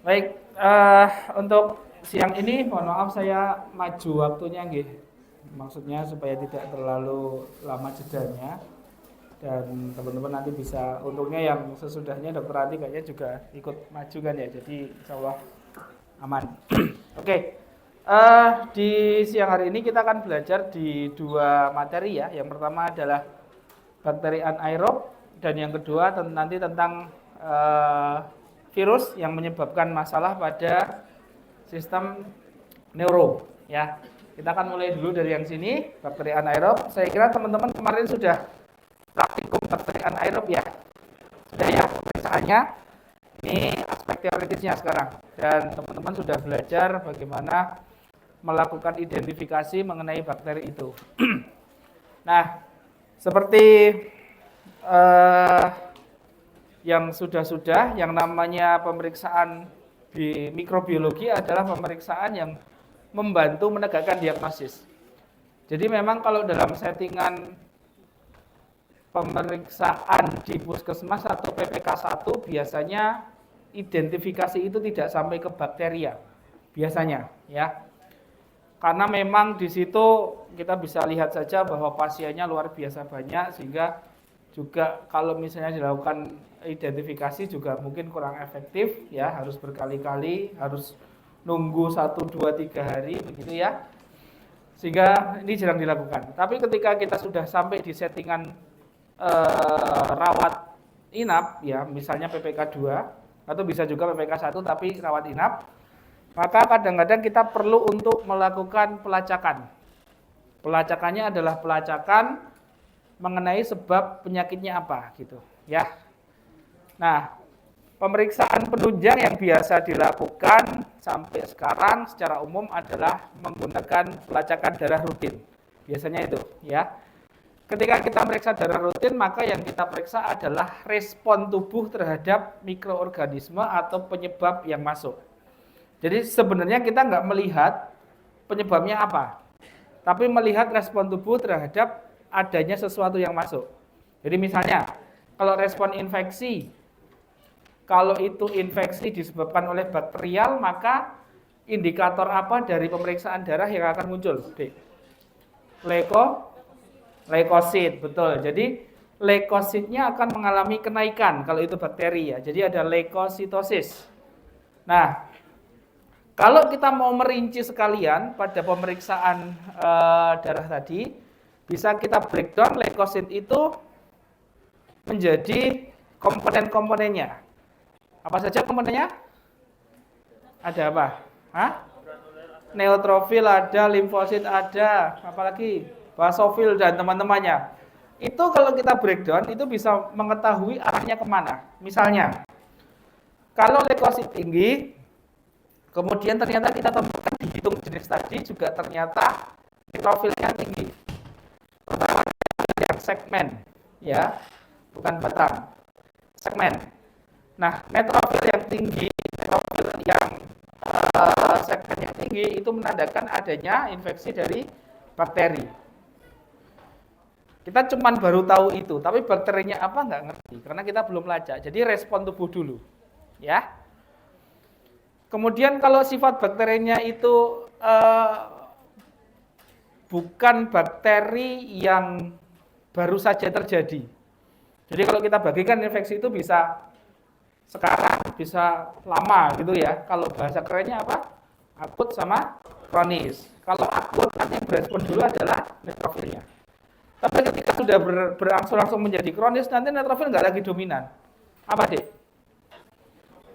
Baik, untuk siang ini mohon maaf saya maju waktunya nggih. Maksudnya supaya tidak terlalu lama jedanya dan teman-teman nanti bisa, untungnya yang sesudahnya Dokter Andi kayaknya juga ikut maju kan ya. Jadi insya Allah aman. Oke. Di siang hari ini kita akan belajar di dua materi ya. Yang pertama adalah bakteri anaerob dan yang kedua nanti tentang virus yang menyebabkan masalah pada sistem neuro ya. Kita akan mulai dulu dari yang sini, bakteri anaerob. Saya kira teman-teman kemarin sudah praktikum bakteri anaerob ya. Sudah ya pemeriksaannya. Ini aspek teoritisnya sekarang. Dan teman-teman sudah belajar bagaimana melakukan identifikasi mengenai bakteri itu. Nah, seperti yang sudah-sudah, yang namanya pemeriksaan di mikrobiologi adalah pemeriksaan yang membantu menegakkan diagnosis. Jadi memang kalau dalam settingan pemeriksaan di puskesmas atau PPK 1 biasanya identifikasi itu tidak sampai ke bakteria biasanya ya. Karena memang di situ kita bisa lihat saja bahwa pasiennya luar biasa banyak, sehingga juga kalau misalnya dilakukan identifikasi juga mungkin kurang efektif ya, harus berkali-kali, harus nunggu 1, 2, 3 hari begitu ya. Sehingga ini jarang dilakukan. Tapi ketika kita sudah sampai di settingan rawat inap ya, misalnya PPK 2 atau bisa juga PPK 1 tapi rawat inap, maka kadang-kadang kita perlu untuk melakukan pelacakan. Pelacakannya adalah pelacakan mengenai sebab penyakitnya apa gitu ya. Nah, pemeriksaan penunjang yang biasa dilakukan sampai sekarang secara umum adalah menggunakan pelacakan darah rutin. Biasanya itu ya. Ketika kita meriksa darah rutin, maka yang kita periksa adalah respon tubuh terhadap mikroorganisme atau penyebab yang masuk. Jadi sebenarnya kita nggak melihat penyebabnya apa, tapi melihat respon tubuh terhadap adanya sesuatu yang masuk. Jadi misalnya, kalau respon infeksi, kalau itu infeksi disebabkan oleh bakterial, maka indikator apa dari pemeriksaan darah yang akan muncul? Leukosit, betul. Jadi leukositnya akan mengalami kenaikan kalau itu bakteri ya. Jadi ada leukositosis. Nah, kalau kita mau merinci sekalian pada pemeriksaan darah tadi, bisa kita breakdown leukosit itu menjadi komponen-komponennya. Apa saja komponennya? Ada apa? Hah? Neutrofil ada, limfosit ada, apalagi basofil dan teman-temannya. Itu kalau kita breakdown itu bisa mengetahui arahnya kemana. Misalnya, kalau leukosit tinggi, kemudian ternyata kita temukan dihitung jenis tadi juga ternyata neutrofilnya tinggi. Pertama yang segmen, ya, bukan batang, segmen. Nah, neutrofil yang tinggi, neutrofil yang segmen yang tinggi itu menandakan adanya infeksi dari bakteri. Kita cuman baru tahu itu, tapi bakterinya apa nggak ngerti, karena kita belum lacak. Jadi respon tubuh dulu, ya. Kemudian kalau sifat bakterinya itu bukan bakteri yang baru saja terjadi. Jadi kalau kita bagikan infeksi itu bisa sekarang, bisa lama gitu ya. Kalau bahasa kerennya apa? Akut sama kronis. Kalau akut nanti berespon dulu adalah neutrofilnya. Tapi ketika sudah berangsur-angsur menjadi kronis, nanti neutrofil nggak lagi dominan. Apa, Dek?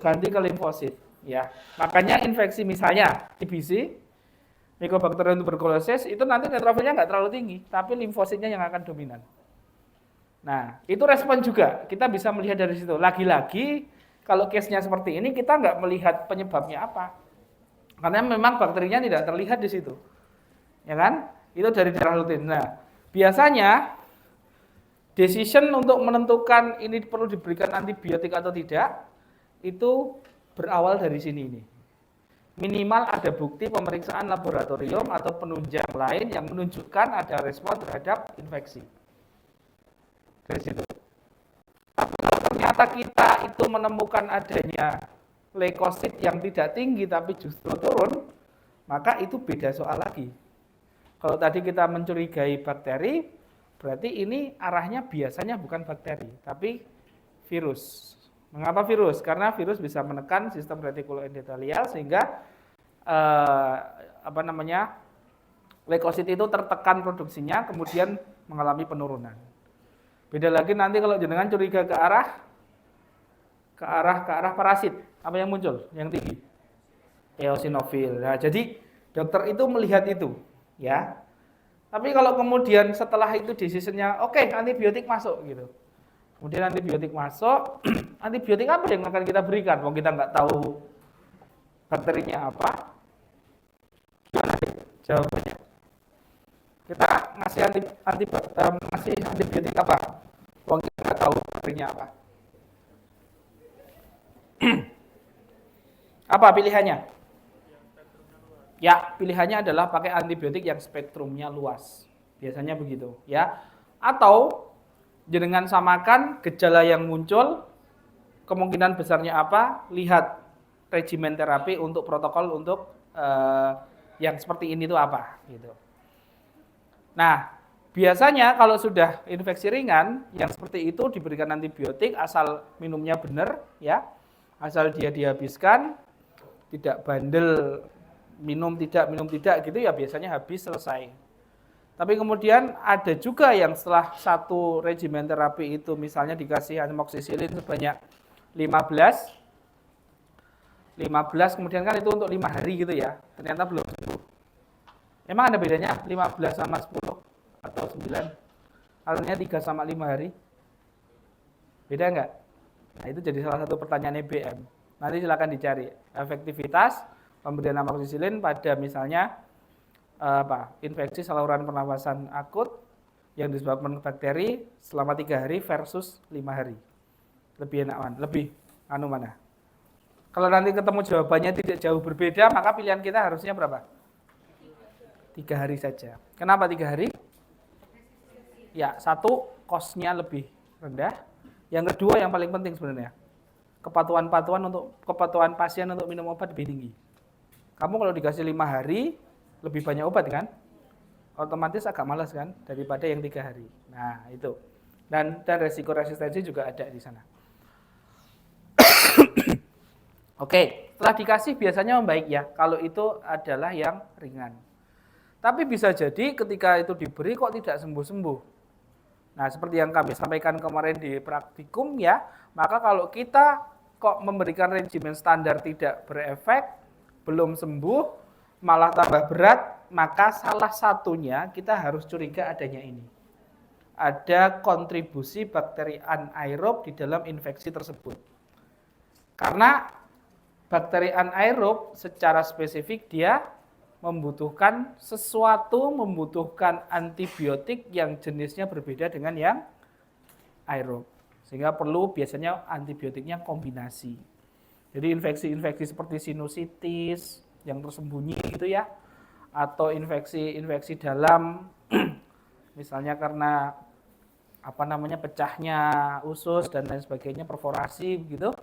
Ganti ke limfosit. Ya, makanya infeksi misalnya TBC, Mycobacterium tuberculosis, itu nanti neutrofilnya nggak terlalu tinggi, tapi limfositnya yang akan dominan. Nah, itu respon juga. Kita bisa melihat dari situ. Lagi-lagi, kalau case-nya seperti ini, kita nggak melihat penyebabnya apa. Karena memang bakterinya tidak terlihat di situ. Ya kan? Itu dari darah rutin. Nah, biasanya, decision untuk menentukan ini perlu diberikan antibiotik atau tidak, itu berawal dari sini ini. Minimal ada bukti pemeriksaan laboratorium atau penunjang lain yang menunjukkan ada respon terhadap infeksi. Dari situ. Tapi kalau ternyata kita itu menemukan adanya leukosit yang tidak tinggi tapi justru turun, maka itu beda soal lagi. Kalau tadi kita mencurigai bakteri, berarti ini arahnya biasanya bukan bakteri, tapi virus. Mengapa virus? Karena virus bisa menekan sistem retikuloendotelial sehingga leukosit itu tertekan produksinya, kemudian mengalami penurunan. Beda lagi nanti kalau jenengan curiga ke arah parasit, apa yang muncul? Yang tinggi, eosinofil. Nah, jadi dokter itu melihat itu, ya. Tapi kalau kemudian setelah itu decision-nya, oke, antibiotik masuk gitu. Kemudian antibiotik masuk, antibiotik apa yang akan kita berikan? Kalau kita nggak tahu bakterinya apa, gimana jawabannya? Kita ngasih antibiotik apa? Kalau kita nggak tahu bakterinya apa. Apa pilihannya? Ya, pilihannya adalah pakai antibiotik yang spektrumnya luas. Biasanya begitu, ya. Atau jenengan samakan gejala yang muncul, kemungkinan besarnya apa? Lihat regimen terapi untuk protokol untuk yang seperti ini itu apa, gitu. Nah, biasanya kalau sudah infeksi ringan, yang seperti itu diberikan antibiotik asal minumnya benar, ya. Asal dia dihabiskan, tidak bandel minum tidak gitu ya biasanya habis selesai. Tapi kemudian ada juga yang setelah satu regimen terapi itu misalnya dikasih amoxicillin sebanyak 15 kemudian kan itu untuk 5 hari gitu ya. Ternyata belum sembuh. Emang ada bedanya 15 sama 10 atau 9? Artinya 3 sama 5 hari. Beda enggak? Nah, itu jadi salah satu pertanyaan EBM. Nanti silakan dicari efektivitas pemberian amoxicillin pada misalnya infeksi saluran pernafasan akut yang disebabkan bakteri selama 3 hari versus 5 hari. Lebih enak mana? Lebih mana? Kalau nanti ketemu jawabannya tidak jauh berbeda, maka pilihan kita harusnya berapa? 3 hari saja. Kenapa 3 hari? Ya, satu, cost-nya lebih rendah. Yang kedua yang paling penting sebenarnya, kepatuhan pasien untuk minum obat lebih tinggi. Kamu kalau dikasih 5 hari, lebih banyak obat kan? Otomatis agak malas kan, daripada yang 3 hari. Nah, itu. Dan resiko resistensi juga ada di sana. Oke, setelah dikasih biasanya membaik ya, kalau itu adalah yang ringan. Tapi bisa jadi ketika itu diberi kok tidak sembuh-sembuh. Nah, seperti yang kami sampaikan kemarin di praktikum ya, maka kalau kita kok memberikan regimen standar tidak berefek, belum sembuh, malah tambah berat, maka salah satunya kita harus curiga adanya ini. Ada kontribusi bakteri anaerob di dalam infeksi tersebut. Karena bakteri anaerob secara spesifik dia membutuhkan antibiotik yang jenisnya berbeda dengan yang aerob. Sehingga perlu biasanya antibiotiknya kombinasi. Jadi infeksi-infeksi seperti sinusitis yang tersembunyi gitu ya, atau infeksi dalam, misalnya karena pecahnya usus dan lain sebagainya, perforasi gitu,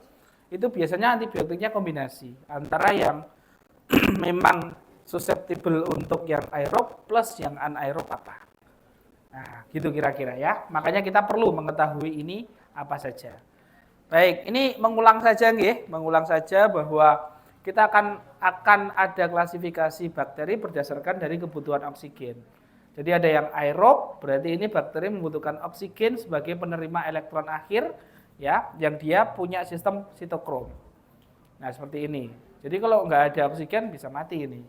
itu biasanya antibiotiknya kombinasi antara yang memang susceptible untuk yang aerob plus yang anaerob apa. Nah, gitu kira-kira ya. Makanya kita perlu mengetahui ini apa saja. Baik, ini mengulang saja bahwa kita akan ada klasifikasi bakteri berdasarkan dari kebutuhan oksigen. Jadi ada yang aerob, berarti ini bakteri membutuhkan oksigen sebagai penerima elektron akhir ya, yang dia punya sistem sitokrom. Nah, seperti ini. Jadi kalau nggak ada oksigen bisa mati ini.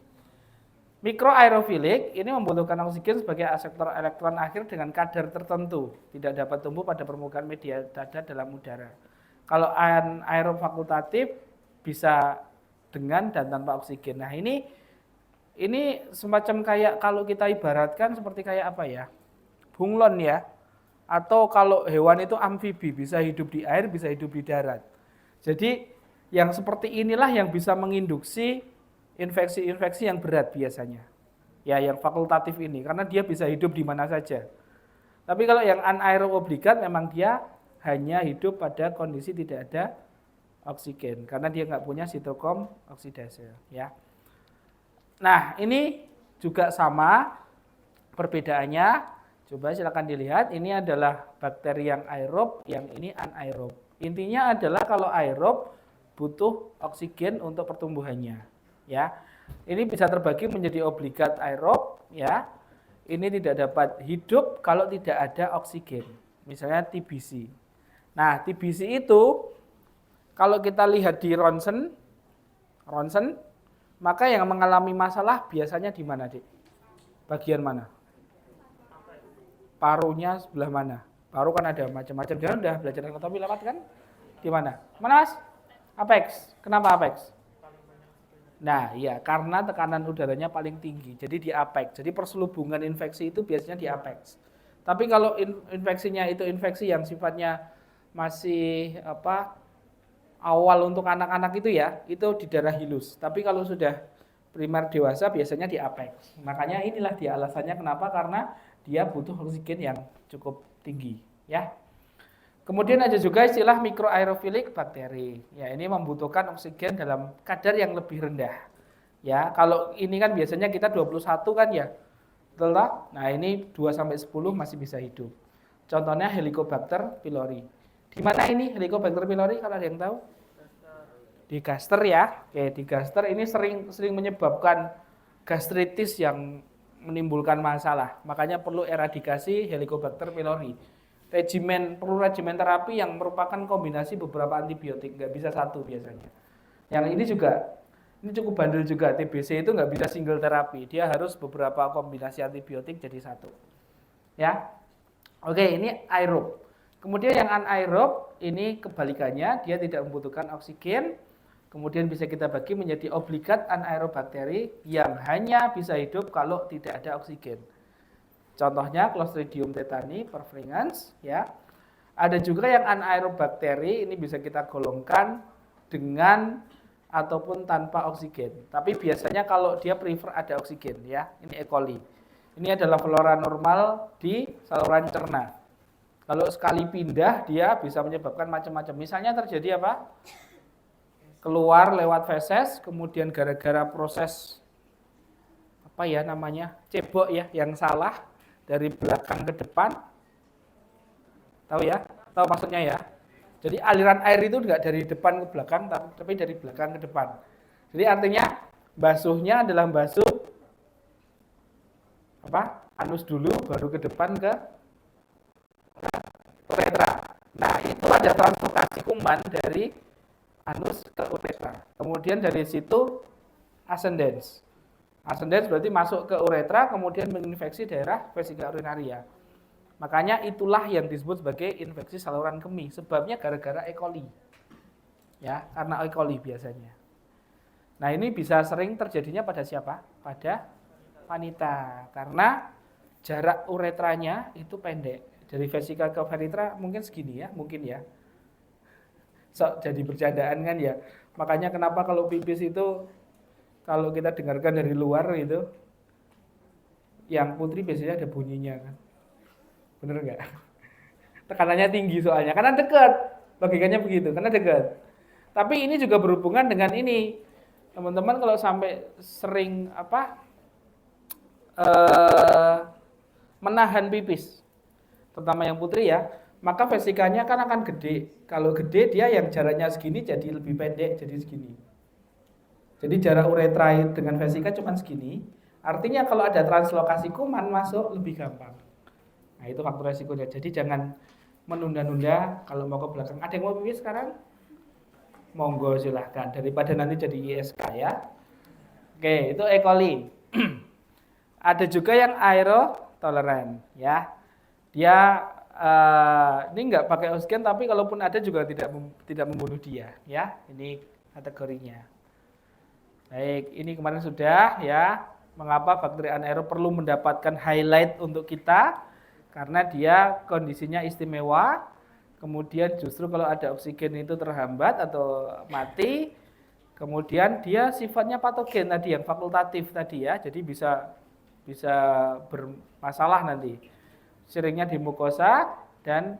Mikroaerofilik ini membutuhkan oksigen sebagai aseptor elektron akhir dengan kadar tertentu, tidak dapat tumbuh pada permukaan media dada dalam udara. Kalau anaerob fakultatif bisa dengan dan tanpa oksigen. Nah, ini semacam kayak kalau kita ibaratkan seperti kayak apa ya? Bunglon ya. Atau kalau hewan itu amfibi, bisa hidup di air, bisa hidup di darat. Jadi yang seperti inilah yang bisa menginduksi infeksi-infeksi yang berat biasanya. Ya, yang fakultatif ini karena dia bisa hidup di mana saja. Tapi kalau yang anaerob obligat memang dia hanya hidup pada kondisi tidak ada oksigen karena dia nggak punya sitokom oksidase ya. Nah, ini juga sama perbedaannya. Coba silakan dilihat, ini adalah bakteri yang aerob, yang ini anaerob. Intinya adalah kalau aerob butuh oksigen untuk pertumbuhannya, ya. Ini bisa terbagi menjadi obligat aerob, ya. Ini tidak dapat hidup kalau tidak ada oksigen. Misalnya TBC. Nah, TBC itu kalau kita lihat di ronsen, maka yang mengalami masalah biasanya di mana, Dik? Bagian mana? Parunya sebelah mana? Paru kan ada macam-macam. Jangan udah belajar anatomi lewat kan? Di mana? Mana, Mas? Apex. Kenapa apex? Nah, iya, karena tekanan udaranya paling tinggi. Jadi di apex. Jadi perselubungan infeksi itu biasanya di apex. Tapi kalau infeksinya itu infeksi yang sifatnya masih awal untuk anak-anak itu ya, itu di daerah hilus. Tapi kalau sudah primer dewasa biasanya di apex. Makanya inilah dia alasannya kenapa, karena dia butuh oksigen yang cukup tinggi, ya. Kemudian ada juga istilah mikroaerofilik bakteri. Ya, ini membutuhkan oksigen dalam kadar yang lebih rendah. Ya, kalau ini kan biasanya kita 21 kan ya. Betul tak? Nah, ini 2 sampai 10 masih bisa hidup. Contohnya Helicobacter pylori. Di mana ini Helicobacter pylori kalau ada yang tahu? Di gaster ya. Oke, di gaster ini sering menyebabkan gastritis yang menimbulkan masalah. Makanya perlu eradikasi Helicobacter pylori. Perlu regimen terapi yang merupakan kombinasi beberapa antibiotik, nggak bisa satu biasanya. Yang ini juga, ini cukup bandel juga, TBC itu nggak bisa single terapi, dia harus beberapa kombinasi antibiotik jadi satu. Ya, oke, ini aerob. Kemudian yang anaerob, ini kebalikannya, dia tidak membutuhkan oksigen. Kemudian bisa kita bagi menjadi obligat anaerob bakteri yang hanya bisa hidup kalau tidak ada oksigen. Contohnya Clostridium tetani perfringens, ya. Ada juga yang anaerob bakteri, ini bisa kita golongkan dengan ataupun tanpa oksigen. Tapi biasanya kalau dia prefer ada oksigen, ya. Ini E. coli. Ini adalah flora normal di saluran cerna. Kalau sekali pindah dia bisa menyebabkan macam-macam. Misalnya terjadi apa? Keluar lewat feses, kemudian gara-gara proses cebok ya yang salah dari belakang ke depan. Tahu ya? Tahu maksudnya ya? Jadi aliran air itu enggak dari depan ke belakang, tapi dari belakang ke depan. Jadi artinya basuhnya adalah basuh anus dulu, baru ke depan ke uretra. Nah, itu ada translokasi kuman dari anus ke uretra. Kemudian dari situ ascendens. Ascendens berarti masuk ke uretra, kemudian menginfeksi daerah vesika urinaria. Makanya itulah yang disebut sebagai infeksi saluran kemih. Sebabnya gara-gara E. coli. Ya, karena E. coli biasanya. Nah, ini bisa sering terjadinya pada siapa? Pada wanita. Karena jarak uretranya itu pendek. Dari vesika ke uretra mungkin segini ya, mungkin ya. Jadi bercandaan kan ya. Makanya kenapa kalau pipis itu kalau kita dengarkan dari luar itu, yang putri biasanya ada bunyinya kan. Bener nggak? Tekanannya tinggi soalnya, karena dekat. Logikanya begitu, karena dekat. Tapi ini juga berhubungan dengan ini. Teman-teman kalau sampai sering menahan pipis, terutama yang putri ya, maka vesikanya kan akan gede. Kalau gede dia yang jaraknya segini jadi lebih pendek, jadi segini. Jadi jarak uretra dengan vesika cuma segini. Artinya kalau ada translokasi kuman masuk lebih gampang. Nah, itu faktor resikonya. Jadi jangan menunda-nunda kalau mau ke belakang. Ada yang mau pipis sekarang? Monggo silahkan. Daripada nanti jadi ISK ya. Oke, itu E. coli. Ada juga yang aerotoleran ya. Dia ini nggak pakai oksigen, tapi kalaupun ada juga tidak membunuh dia ya. Ini kategorinya. Baik, ini kemarin sudah ya. Mengapa bakteri anaerob perlu mendapatkan highlight untuk kita? Karena dia kondisinya istimewa. Kemudian justru kalau ada oksigen itu terhambat atau mati. Kemudian dia sifatnya patogen tadi, yang fakultatif tadi ya. Jadi bisa bermasalah nanti. Seringnya di mukosa dan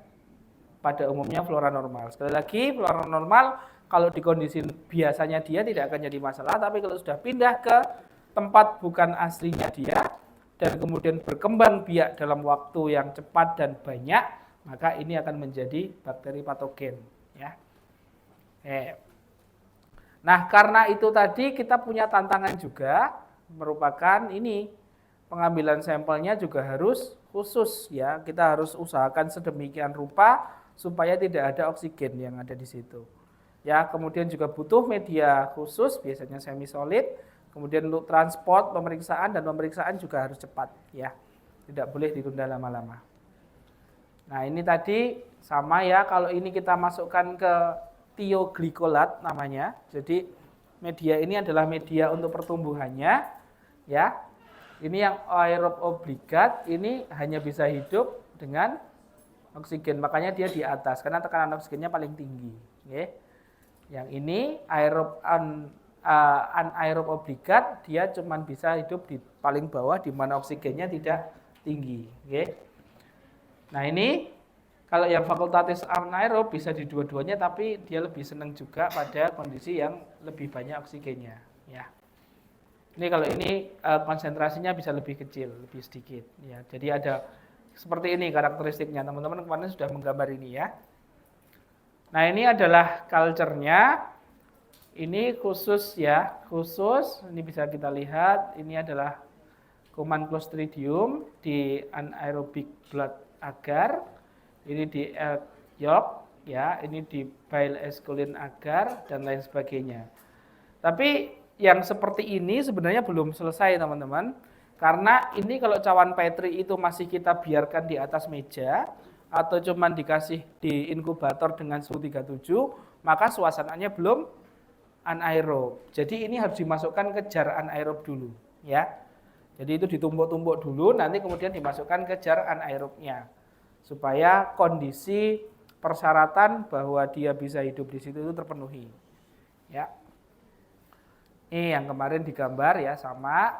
pada umumnya flora normal. Sekali lagi, flora normal kalau di kondisi biasanya dia tidak akan jadi masalah, tapi kalau sudah pindah ke tempat bukan aslinya dia, dan kemudian berkembang biak dalam waktu yang cepat dan banyak, maka ini akan menjadi bakteri patogen. Ya. Nah, karena itu tadi kita punya tantangan juga, merupakan ini, pengambilan sampelnya juga harus khusus ya. Kita harus usahakan sedemikian rupa supaya tidak ada oksigen yang ada di situ. Ya, kemudian juga butuh media khusus, biasanya semi solid. Kemudian untuk transport, pemeriksaan, dan pemeriksaan juga harus cepat ya. Tidak boleh ditunda lama-lama. Nah, ini tadi sama ya, kalau ini kita masukkan ke tioglikolat namanya. Jadi media ini adalah media untuk pertumbuhannya ya. Ini yang aerob obligat, ini hanya bisa hidup dengan oksigen. Makanya dia di atas karena tekanan oksigennya paling tinggi, ya. Yang ini anaerob obligat, dia cuma bisa hidup di paling bawah di mana oksigennya tidak tinggi. Okay. Nah ini kalau yang fakultatif anaerob bisa di dua-duanya, tapi dia lebih senang juga pada kondisi yang lebih banyak oksigennya. Ya. Ini kalau ini konsentrasinya bisa lebih kecil, lebih sedikit. Ya. Jadi ada seperti ini karakteristiknya. Teman-teman kemarin sudah menggambar ini ya. Nah ini adalah culture-nya, ini khusus ya, khusus, ini bisa kita lihat, ini adalah kuman Clostridium di anaerobic blood agar, ini di York, ya, ini di bile esculin agar, dan lain sebagainya. Tapi yang seperti ini sebenarnya belum selesai teman-teman, karena ini kalau cawan Petri itu masih kita biarkan di atas meja, atau cuman dikasih di inkubator dengan suhu 37, maka suasananya belum anaerob. Jadi ini harus dimasukkan ke jar anaerob dulu, ya. Jadi itu ditumpuk-tumpuk dulu, nanti kemudian dimasukkan ke jar anaerobnya, supaya kondisi persyaratan bahwa dia bisa hidup di situ itu terpenuhi, ya. Ini yang kemarin digambar ya sama.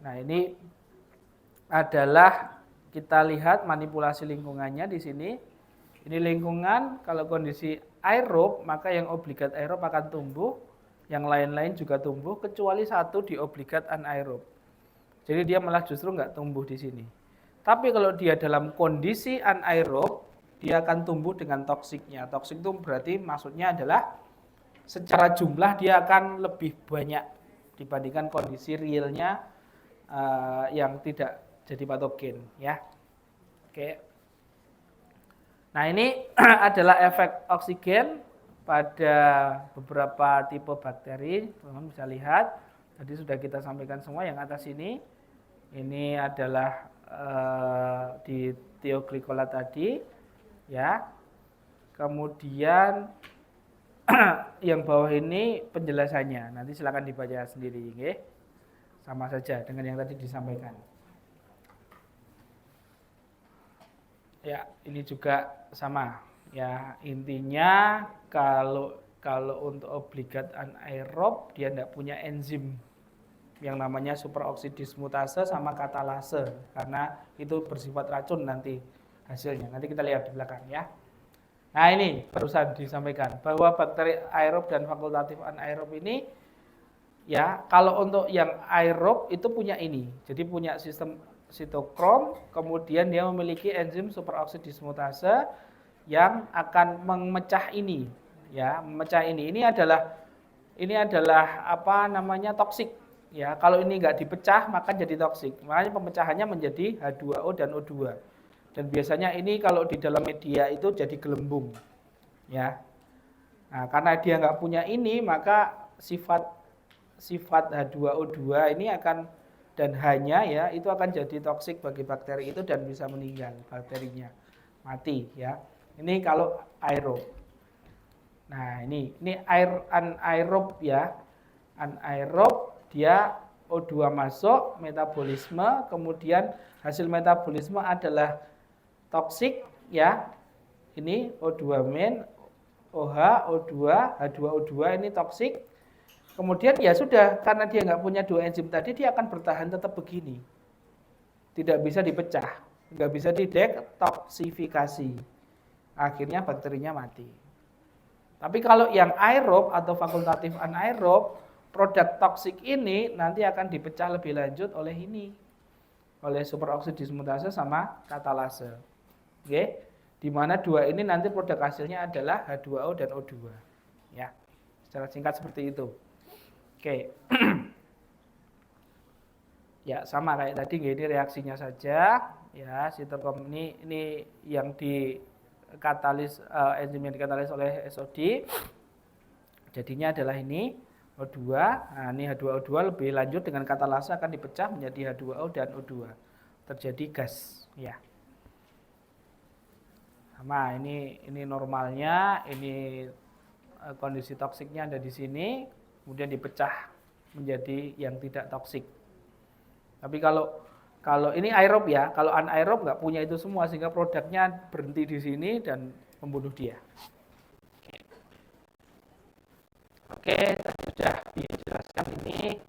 Nah ini adalah kita lihat manipulasi lingkungannya di sini. Ini lingkungan, kalau kondisi aerob, maka yang obligat aerob akan tumbuh, yang lain-lain juga tumbuh, kecuali satu di obligat anaerob. Jadi dia malah justru nggak tumbuh di sini. Tapi kalau dia dalam kondisi anaerob, dia akan tumbuh dengan toksiknya. Toksik itu berarti maksudnya adalah secara jumlah dia akan lebih banyak dibandingkan kondisi realnya yang tidak jadi patogen ya. Oke. Nah, ini adalah efek oksigen pada beberapa tipe bakteri. Teman-teman bisa lihat. Tadi sudah kita sampaikan semua yang atas ini. Ini adalah di tioglikolat tadi ya. Kemudian yang bawah ini penjelasannya. Nanti silakan dibaca sendiri, okay? Sama saja dengan yang tadi disampaikan. Ya, ini juga sama. Ya, intinya kalau untuk obligat anaerob dia tidak punya enzim yang namanya superoksidismutase sama katalase, karena itu bersifat racun nanti hasilnya. Nanti kita lihat di belakang ya. Nah, ini barusan disampaikan bahwa bakteri aerob dan fakultatif anaerob ini ya, kalau untuk yang aerob itu punya ini. Jadi punya sistem sitokrom, kemudian dia memiliki enzim superoksidismutase yang akan memecah ini, ya, memecah ini. Ini adalah apa namanya toksik, ya. Kalau ini nggak dipecah maka jadi toksik. Makanya pemecahannya menjadi H2O dan O2. Dan biasanya ini kalau di dalam media itu jadi gelembung, ya. Nah, karena dia nggak punya ini maka sifat H2O2 ini akan dan hanya ya itu akan jadi toksik bagi bakteri itu dan bisa meninggal bakterinya, mati ya. Ini kalau aerob. Nah, ini anaerob ya. Anaerob dia O2 masuk, metabolisme, kemudian hasil metabolisme adalah toksik ya. Ini O2 main, OH, O2, H2O2 ini toksik. Kemudian ya sudah, karena dia nggak punya dua enzim tadi, dia akan bertahan tetap begini. Tidak bisa dipecah, nggak bisa didetoksifikasi. Akhirnya bakterinya mati. Tapi kalau yang aerob atau fakultatif anaerob, produk toksik ini nanti akan dipecah lebih lanjut oleh ini, oleh superoksid dismutase sama katalase. Oke, di mana dua ini nanti produk hasilnya adalah H2O dan O2. Ya, secara singkat seperti itu. Oke, ya sama kayak tadi, ini reaksinya saja. Ya, sitokom ini yang di katalis, enzim yang dikatalis oleh SOD, jadinya adalah ini O2. Nah, ini H2O2 lebih lanjut dengan katalase akan dipecah menjadi H2O dan O2, terjadi gas. Ya, sama ini normalnya, ini kondisi toksiknya ada di sini, kemudian dipecah menjadi yang tidak toksik. Tapi kalau ini aerob ya, kalau anaerob nggak punya itu semua, sehingga produknya berhenti di sini dan membunuh dia. Oke, tadi sudah dijelaskan ini.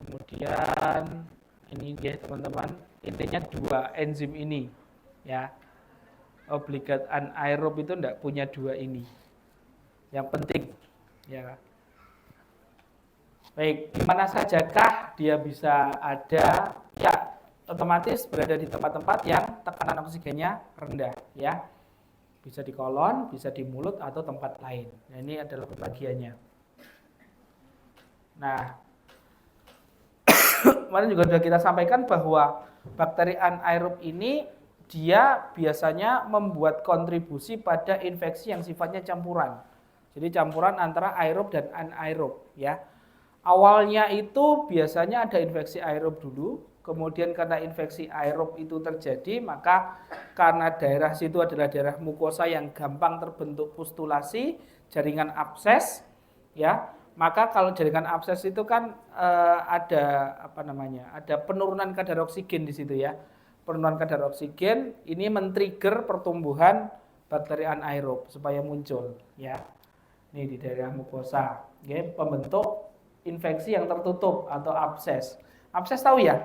Kemudian ini ya teman-teman, intinya dua enzim ini ya. Obligat anaerob itu enggak punya dua ini. Yang penting ya. Baik, di mana sajakah dia bisa ada? Ya, otomatis berada di tempat-tempat yang tekanan oksigennya rendah ya. Bisa di kolon, bisa di mulut atau tempat lain. Nah, ini adalah pembagiannya. Nah, kemarin juga sudah kita sampaikan bahwa bakteri anaerob ini dia biasanya membuat kontribusi pada infeksi yang sifatnya campuran. Jadi campuran antara aerob dan anaerob ya. Awalnya itu biasanya ada infeksi aerob dulu, kemudian karena infeksi aerob itu terjadi, maka karena daerah situ adalah daerah mukosa yang gampang terbentuk pustulasi, jaringan abses, ya, maka kalau jaringan abses itu kan ada ada penurunan kadar oksigen di situ ya, penurunan kadar oksigen ini men-trigger pertumbuhan bakteri anaerob supaya muncul, ya, ini di daerah mukosa, ya, pembentuk infeksi yang tertutup atau abses. Abses tahu ya?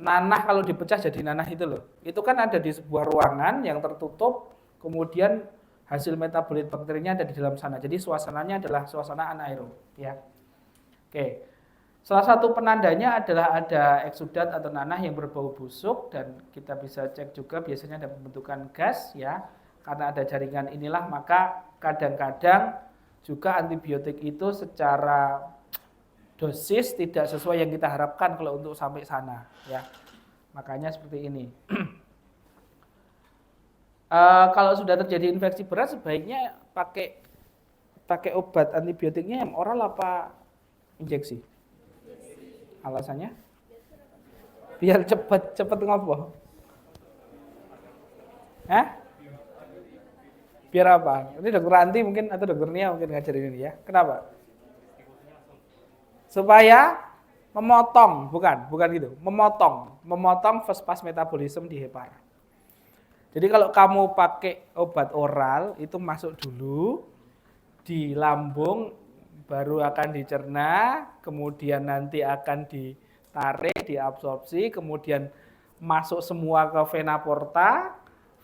Nanah kalau dipecah jadi nanah itu loh. Itu kan ada di sebuah ruangan yang tertutup, kemudian hasil metabolit bakterinya ada di dalam sana. Jadi suasananya adalah suasana anaerob, ya. Oke. Salah satu penandanya adalah ada eksudat atau nanah yang berbau busuk, dan kita bisa cek juga biasanya ada pembentukan gas ya. Karena ada jaringan inilah maka kadang-kadang juga antibiotik itu secara dosis tidak sesuai yang kita harapkan kalau untuk sampai sana ya. Makanya seperti ini. Kalau sudah terjadi infeksi berat sebaiknya pakai obat antibiotiknya yang oral apa injeksi? Alasannya? Biar cepat ngopo. Hah? Biar apa? Ini dokter Ranti mungkin atau dokter Nia mungkin ngajarin ini ya. Kenapa? Supaya memotong, bukan gitu. Memotong fosfas metabolisme di hepar. Jadi kalau kamu pakai obat oral itu masuk dulu di lambung, baru akan dicerna, kemudian nanti akan ditarik, diabsorpsi, kemudian masuk semua ke vena porta.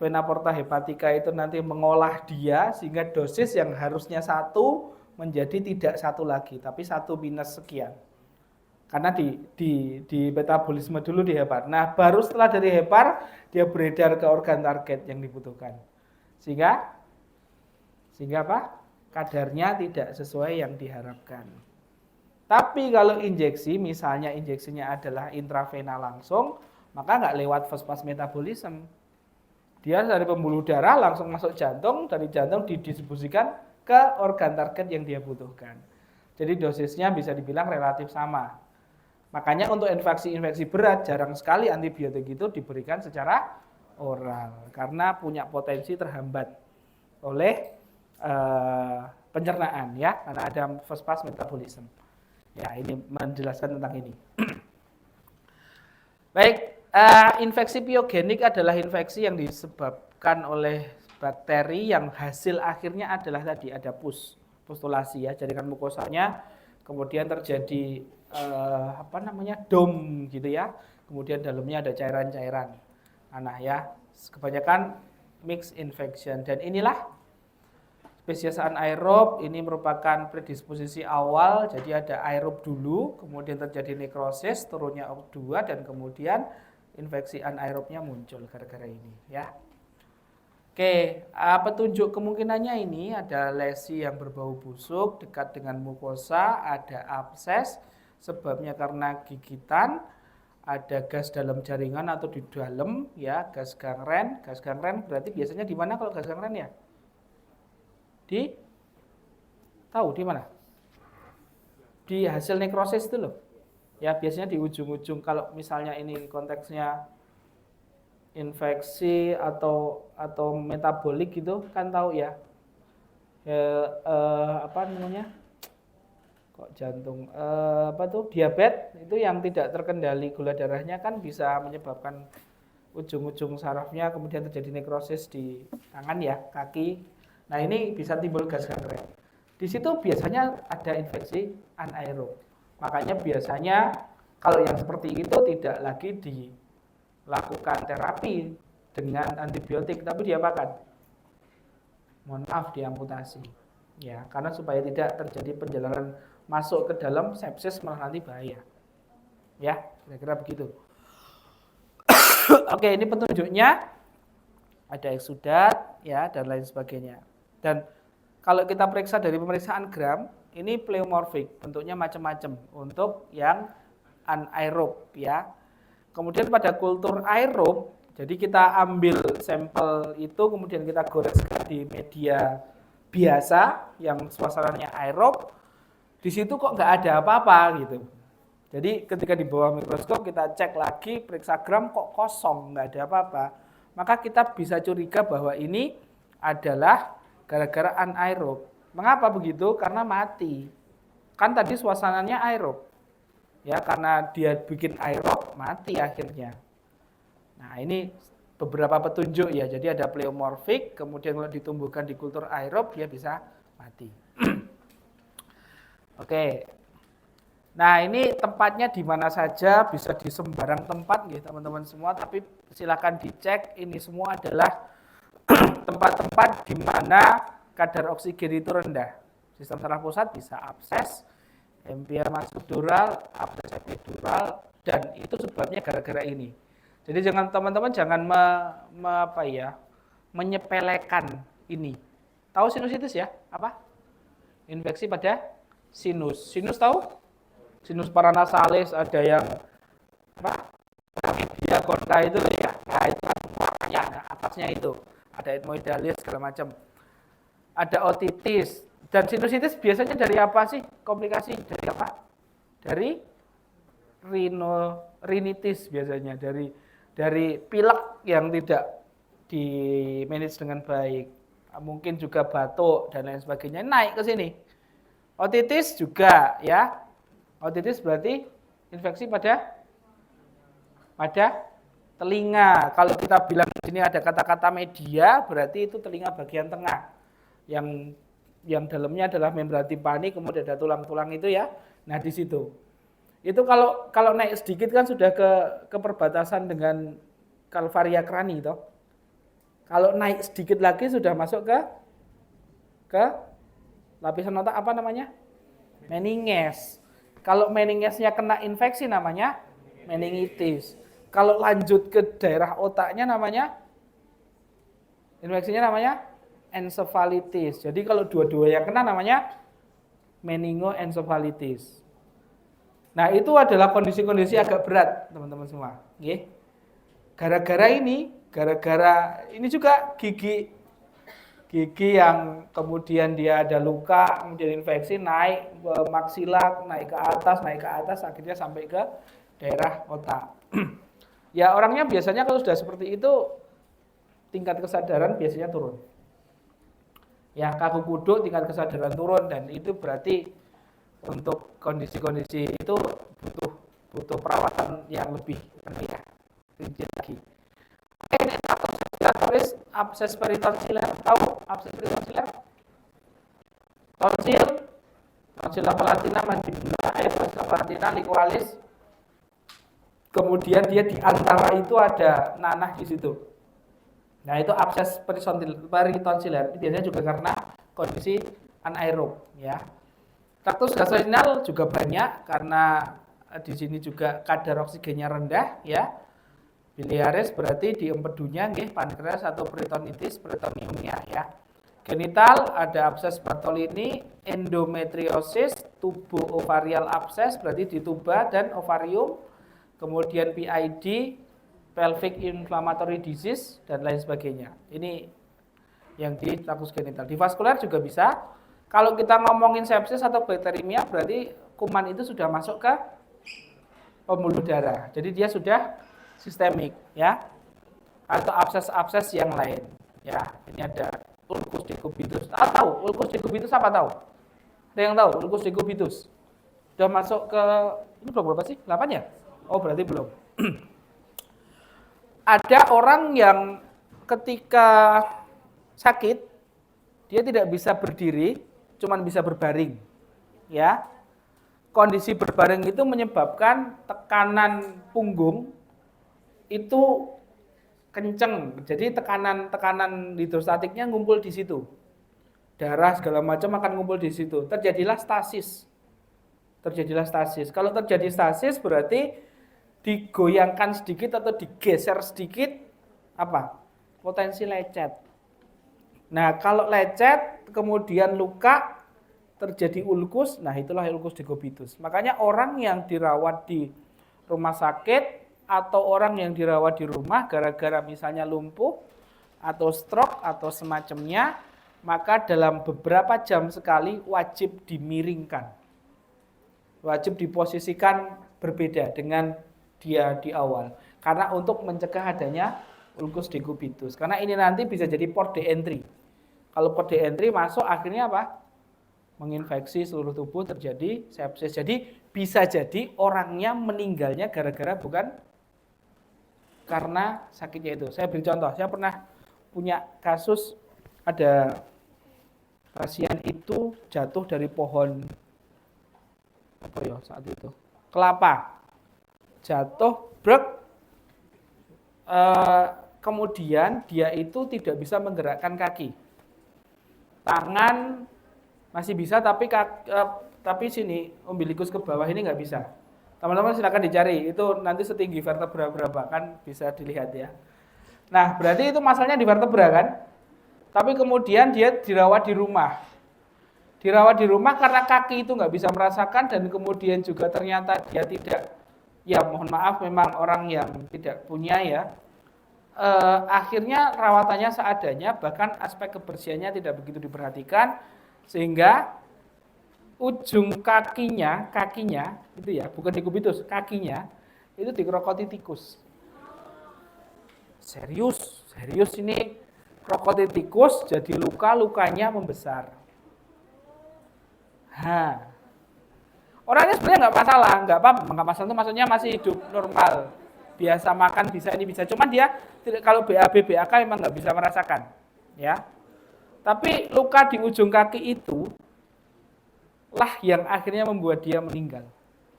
Vena porta hepatika itu nanti mengolah dia sehingga dosis yang harusnya 1 menjadi tidak 1 lagi, tapi 1 minus sekian. Karena di metabolisme dulu di hepar. Nah, baru setelah dari hepar dia beredar ke organ target yang dibutuhkan. Sehingga apa? Kadarnya tidak sesuai yang diharapkan. Tapi kalau injeksi, misalnya injeksinya adalah intravena langsung, maka nggak lewat fosfas metabolisme. Dia dari pembuluh darah langsung masuk jantung, dari jantung didistribusikan ke organ target yang dia butuhkan. Jadi dosisnya bisa dibilang relatif sama. Makanya untuk infeksi berat jarang sekali antibiotik itu diberikan secara oral karena punya potensi terhambat oleh pencernaan ya, karena ada fosfas metabolisme. Ya, ini menjelaskan tentang ini. Baik. Infeksi piogenik adalah infeksi yang disebabkan oleh bakteri yang hasil akhirnya adalah tadi ada pustulasi ya, jaringan mukosanya, kemudian terjadi dom gitu ya, kemudian dalamnya ada cairan-cairan nanah ya, kebanyakan mixed infection, dan inilah Spesies anaerob ini merupakan predisposisi awal, jadi ada aerob dulu, kemudian terjadi nekrosis, turunnya O2, dan kemudian infeksi anaerobnya muncul gara-gara ini ya. Oke, petunjuk kemungkinannya ini ada lesi yang berbau busuk dekat dengan mukosa, ada abses, sebabnya karena gigitan, ada gas dalam jaringan atau di dalam ya, gas gangren. Gas gangren berarti biasanya di mana kalau gas gangren ya? Tahu di mana? Di hasil nekrosis itu loh. Ya, biasanya di ujung-ujung kalau misalnya ini konteksnya infeksi atau metabolik gitu kan tahu ya. Apa namanya? Kok jantung apa tuh diabetes itu yang tidak terkendali gula darahnya kan bisa menyebabkan ujung-ujung sarafnya kemudian terjadi nekrosis di tangan ya, kaki. Nah, ini bisa timbul gas gangren. Di situ biasanya ada infeksi anaerob. Makanya biasanya kalau yang seperti itu tidak lagi dilakukan terapi dengan antibiotik, tapi diapakan? Mohon maaf, diamputasi. Ya, karena supaya tidak terjadi penjalanan masuk ke dalam sepsis malah nanti bahaya. Ya, kira-kira begitu. Oke, ini petunjuknya. Ada eksudat ya dan lain sebagainya. Dan kalau kita periksa dari pemeriksaan gram, ini pleomorfik, bentuknya macam-macam untuk yang anaerob ya. Kemudian pada kultur aerob, jadi kita ambil sampel itu kemudian kita goreskan di media biasa yang suasananya aerob. Di situ kok nggak ada apa-apa gitu. Jadi ketika di bawah mikroskop kita cek lagi periksa gram kok kosong, nggak ada apa-apa. Maka kita bisa curiga bahwa ini adalah gara-gara anaerob. Mengapa begitu? Karena mati. Kan tadi suasananya aerob. Ya, karena dia bikin aerob, mati akhirnya. Nah, ini beberapa petunjuk ya. Jadi ada pleomorfik, kemudian kalau ditumbuhkan di kultur aerob, dia bisa mati. Oke. Nah, ini tempatnya di mana saja, bisa di sembarang tempat gitu, teman-teman semua, tapi silakan dicek, ini semua adalah tempat-tempat di mana kadar oksigen itu rendah. Sistem saraf pusat bisa abses, empiema subdural, abses epidural, dan itu sebabnya gara-gara ini. Jadi teman-teman jangan menyepelekan ini. Tahu sinusitis ya? Apa? Infeksi pada sinus. Sinus tahu? Sinus paranasalis, ada yang apa? Dia kontra itu ya. Nah, itu warnanya, nah, atasnya itu. Ada etmoidalis segala macam. Ada otitis. Dan sinusitis biasanya dari apa sih? Komplikasi dari apa? Dari rinitis biasanya, dari pilek yang tidak di manage dengan baik. Mungkin juga batuk dan lain sebagainya naik ke sini. Otitis juga ya. Otitis berarti infeksi pada telinga. Kalau kita bilang di sini ada kata-kata media, berarti itu telinga bagian tengah. Yang dalamnya adalah membran timpani, kemudian ada tulang-tulang itu ya. Nah, di situ. Itu kalau naik sedikit kan sudah ke perbatasan dengan kalvaria krani toh. Kalau naik sedikit lagi sudah masuk ke lapisan otak apa namanya? Meninges. Kalau meningesnya kena infeksi namanya meningitis. Kalau lanjut ke daerah otaknya namanya infeksinya namanya encephalitis. Jadi kalau dua-dua yang kena namanya meningoencephalitis. Nah, itu adalah kondisi-kondisi agak berat, teman-teman semua. Gara-gara ini juga gigi yang kemudian dia ada luka, kemudian infeksi naik ke maksila, naik ke atas, akhirnya sampai ke daerah otak. Ya, orangnya biasanya kalau sudah seperti itu tingkat kesadaran biasanya turun. Ya, kaku kuduk tingkat kesadaran turun, dan itu berarti untuk kondisi-kondisi itu butuh perawatan yang lebih rinci lagi. Oke, ini tulis abses peritonsiler. Tahu abses peritonsiler? Tonsila palatina mandibula, tonsila palatina liqualis. Kemudian dia di antara itu ada nanah di situ. Nah, itu abses peritonsiler. Biasanya juga karena kondisi anaerob ya. Traktus gastrointestinal juga banyak karena di sini juga kadar oksigennya rendah ya. Biliaris berarti di empedunya nggih pankreas atau peritonitis, peritoneumnya ya. Genital ada abses Bartolini, endometriosis, tubo ovarial abses berarti di tuba dan ovarium, kemudian PID, pelvic inflammatory disease dan lain sebagainya. Ini yang di traktus genital. Di vaskuler juga bisa. Kalau kita ngomongin sepsis atau bakterimia berarti kuman itu sudah masuk ke pembuluh darah. Jadi dia sudah sistemik ya, atau abses-abses yang lain ya. Ini ada ulcus decubitus. Tahu ulcus decubitus apa tahu? Ada yang tahu ulcus decubitus? Sudah masuk ke ini belum berapa sih? 8 ya? Oh berarti belum. Ada orang yang ketika sakit dia tidak bisa berdiri, cuman bisa berbaring ya. Kondisi berbaring itu menyebabkan tekanan punggung itu kenceng, jadi tekanan hidrostatiknya ngumpul di situ, darah segala macam akan ngumpul di situ, terjadilah stasis. Kalau terjadi stasis berarti digoyangkan sedikit atau digeser sedikit apa? Potensi lecet. Nah kalau lecet kemudian luka terjadi ulkus, nah itulah ulcus decubitus. Makanya orang yang dirawat di rumah sakit atau orang yang dirawat di rumah gara-gara misalnya lumpuh atau stroke atau semacamnya, maka dalam beberapa jam sekali wajib dimiringkan. Wajib diposisikan berbeda dengan dia di awal. Karena untuk mencegah adanya ulcus decubitus. Karena ini nanti bisa jadi port de entry. Kalau port de entry masuk akhirnya apa? Menginfeksi seluruh tubuh, terjadi sepsis. Jadi bisa jadi orangnya meninggalnya gara-gara bukan karena sakitnya itu. Saya beri contoh, saya pernah punya kasus ada pasien itu jatuh dari pohon apa ya saat itu? Kelapa. Jatuh, brek. Kemudian dia itu tidak bisa menggerakkan kaki. Tangan masih bisa tapi sini umbilikus ke bawah ini nggak bisa. Teman-teman silakan dicari, itu nanti setinggi vertebra berapa kan bisa dilihat ya. Nah berarti itu masalahnya di vertebra kan, tapi kemudian dia dirawat di rumah. Dirawat di rumah karena kaki itu nggak bisa merasakan dan kemudian juga ternyata dia tidak, ya mohon maaf memang orang yang tidak punya ya, akhirnya rawatannya seadanya, bahkan aspek kebersihannya tidak begitu diperhatikan, sehingga ujung kakinya itu ya, bukan decubitus, kakinya itu dikrokoti tikus. Serius ini krokoti tikus jadi lukanya membesar. Orangnya sebenarnya nggak masalah itu maksudnya masih hidup normal, biasa makan bisa ini bisa, cuman dia kalau BAB BAK memang nggak bisa merasakan, ya. Tapi luka di ujung kaki itu lah yang akhirnya membuat dia meninggal.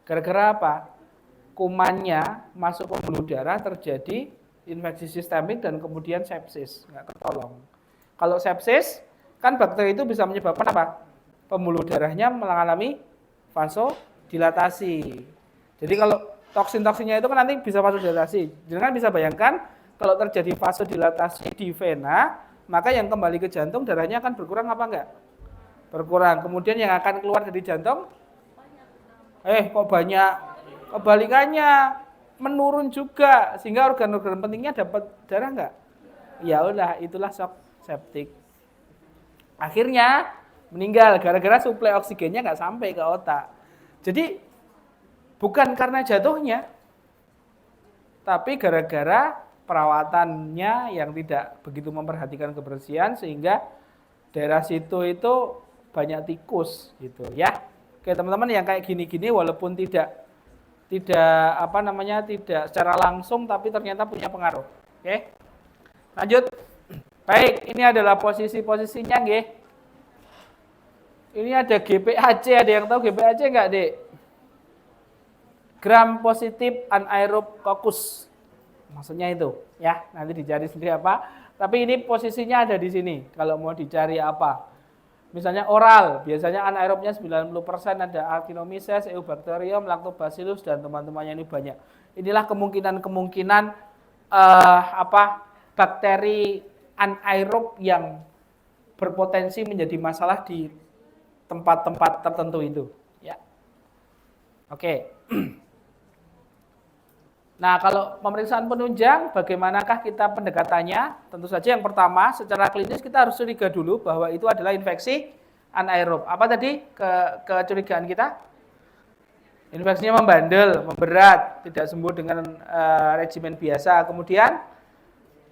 Gara-gara apa? Kumannya masuk pembuluh darah, terjadi infeksi sistemik dan kemudian sepsis, nggak ketolong. Kalau sepsis, kan bakteri itu bisa menyebabkan apa? Pembuluh darahnya mengalami vasodilatasi. Jadi kalau toksin-toksinnya itu kan nanti bisa vasodilatasi. Jangan bisa bayangkan kalau terjadi vasodilatasi di vena, maka yang kembali ke jantung darahnya akan berkurang apa enggak? Berkurang. Kemudian yang akan keluar dari jantung kok banyak, kebalikannya menurun juga, sehingga organ-organ pentingnya dapat darah enggak? Ya udah, itulah shock septic. Akhirnya meninggal gara-gara suplai oksigennya nggak sampai ke otak. Jadi bukan karena jatuhnya, tapi gara-gara perawatannya yang tidak begitu memperhatikan kebersihan, sehingga daerah situ itu banyak tikus gitu ya. Oke teman-teman, yang kayak gini-gini walaupun tidak secara langsung, tapi ternyata punya pengaruh. Oke, lanjut. Baik, ini adalah posisi-posisinya nggih. Ini ada GPAC, ada yang tahu GPAC nggak, Dek? Gram positif anaerob coccus. Maksudnya itu, ya. Nanti dicari sendiri apa. Tapi ini posisinya ada di sini. Kalau mau dicari apa. Misalnya oral, biasanya anaerobnya 90% ada Actinomyces, Eubacterium, Lactobacillus dan teman-temannya ini banyak. Inilah kemungkinan-kemungkinan bakteri anaerob yang berpotensi menjadi masalah di tempat-tempat tertentu itu. Ya, oke. Nah, kalau pemeriksaan penunjang, bagaimanakah kita pendekatannya? Tentu saja yang pertama, secara klinis kita harus curiga dulu bahwa itu adalah infeksi anaerob. Apa tadi kecurigaan kita? Infeksinya membandel, memberat, tidak sembuh dengan regimen biasa. Kemudian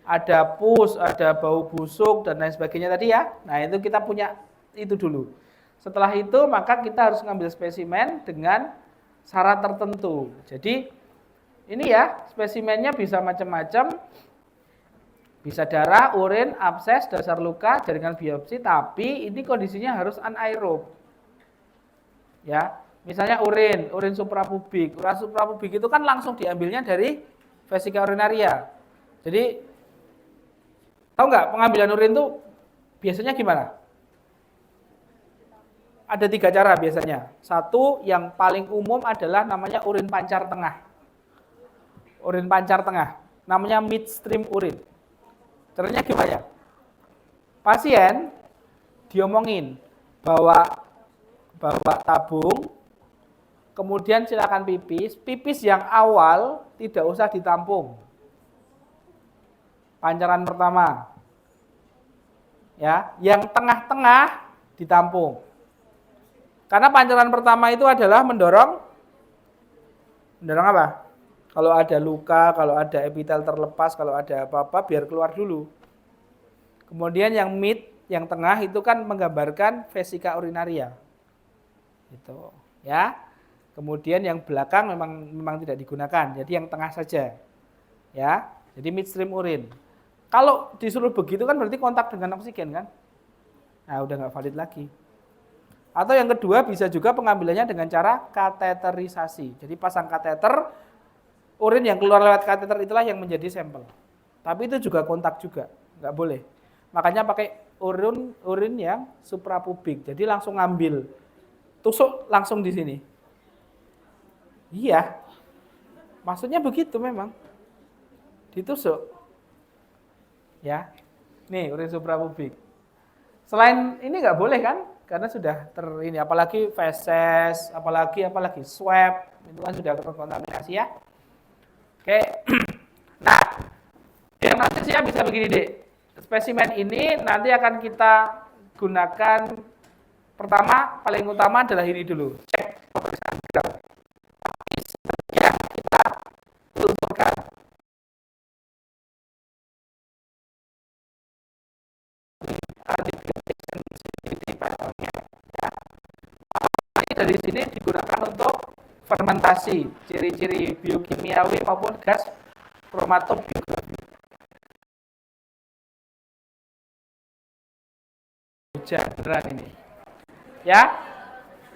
ada pus, ada bau busuk, dan lain sebagainya tadi ya. Nah, itu kita punya itu dulu. Setelah itu, maka kita harus mengambil spesimen dengan syarat tertentu. Jadi, ini ya, spesimennya bisa macam-macam, bisa darah, urin, abses, dasar luka, jaringan biopsi, tapi ini kondisinya harus anaerob. Ya, misalnya urin suprapubik. Urin suprapubik itu kan langsung diambilnya dari vesika urinaria. Jadi, tahu nggak pengambilan urin itu biasanya gimana? Ada 3 cara biasanya. Satu, yang paling umum adalah namanya urin pancar tengah. Urin pancar tengah, namanya midstream urin. Caranya gimana? Pasien diomongin bawa tabung, kemudian silakan pipis yang awal tidak usah ditampung. Pancaran pertama. Ya, yang tengah-tengah ditampung. Karena pancaran pertama itu adalah mendorong apa? Kalau ada luka, kalau ada epitel terlepas, kalau ada apa-apa, biar keluar dulu. Kemudian yang mid, yang tengah itu kan menggambarkan vesika urinaria. Itu, ya. Kemudian yang belakang memang tidak digunakan, jadi yang tengah saja. Ya, jadi midstream urin. Kalau disuruh begitu kan berarti kontak dengan oksigen kan? Nah, udah nggak valid lagi. Atau yang kedua bisa juga pengambilannya dengan cara kateterisasi. Jadi pasang kateter, urin yang keluar lewat kateter itulah yang menjadi sampel. Tapi itu juga kontak juga, nggak boleh. Makanya pakai urin yang suprapubik. Jadi langsung ngambil, tusuk langsung di sini. Iya, maksudnya begitu memang. Ditusuk. Ya, nih urin suprapubik. Selain ini nggak boleh kan? Karena sudah ini, apalagi feses, apalagi swab, itu kan sudah terkontaminasi ya. Oke, nah, diagnosisnya bisa begini deh. Spesimen ini nanti akan kita gunakan, pertama, paling utama adalah ini dulu, cek pemeriksaan gram. Ya, kita lunturkan. Antibiotik sensitivity panelnya. Ya. Ini dari sini digunakan untuk fermentasi, ciri-ciri biokimiawi maupun gas kromatobiografi. Hujan ini. Ya.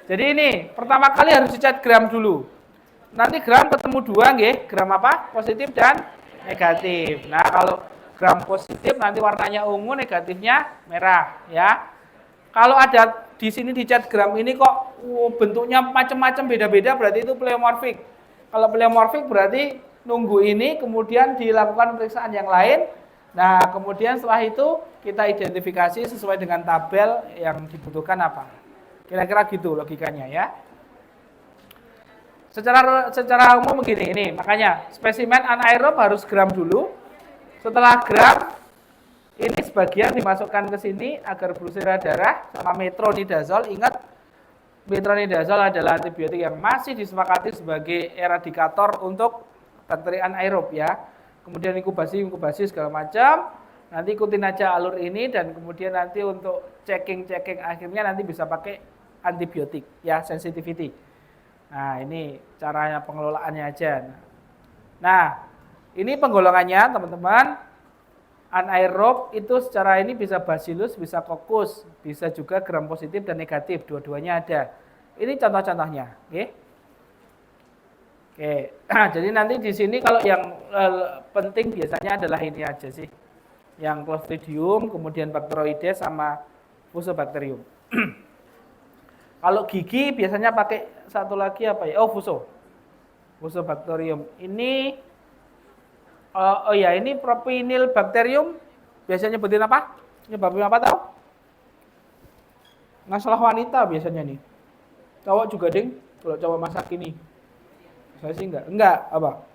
Jadi ini pertama kali harus dicat gram dulu. Nanti gram ketemu 2 nggih, gram apa? Positif dan negatif. Nah, kalau gram positif nanti warnanya ungu, negatifnya merah, ya. Kalau ada di sini dicat gram ini kok bentuknya macam-macam beda-beda, berarti itu pleomorfik. Kalau pleomorfik berarti nunggu ini kemudian dilakukan pemeriksaan yang lain. Nah, kemudian setelah itu kita identifikasi sesuai dengan tabel yang dibutuhkan apa. Kira-kira gitu logikanya ya. Secara umum begini, ini makanya spesimen anaerob harus gram dulu. Setelah gram, ini sebagian dimasukkan ke sini agar bersirah darah sama metronidazol. Ingat, metronidazol adalah antibiotik yang masih disepakati sebagai eradikator untuk bakteri anaerob ya. Kemudian inkubasi segala macam. Nanti ikutin aja alur ini dan kemudian nanti untuk checking akhirnya nanti bisa pakai antibiotik ya, sensitivity. Nah, ini caranya pengelolaannya aja. Nah, ini penggolongannya teman-teman. Anaerob itu secara ini bisa bacillus, bisa coccus, bisa juga gram positif dan negatif, dua-duanya ada. Ini contoh-contohnya, oke? Oke. Jadi nanti di sini kalau yang penting biasanya adalah ini aja sih. Yang Clostridium, kemudian Bacteroides sama Fusobacterium. Kalau gigi biasanya pakai satu lagi apa ya? Oh, Fusobacterium. Ini ini Propinylbacterium biasanya nyebutin apa? Nyebabin apa tahu? Masalah wanita biasanya nih. Cowok juga, Ding. Kalau cowok masak ini. Saya sih enggak. Enggak, apa?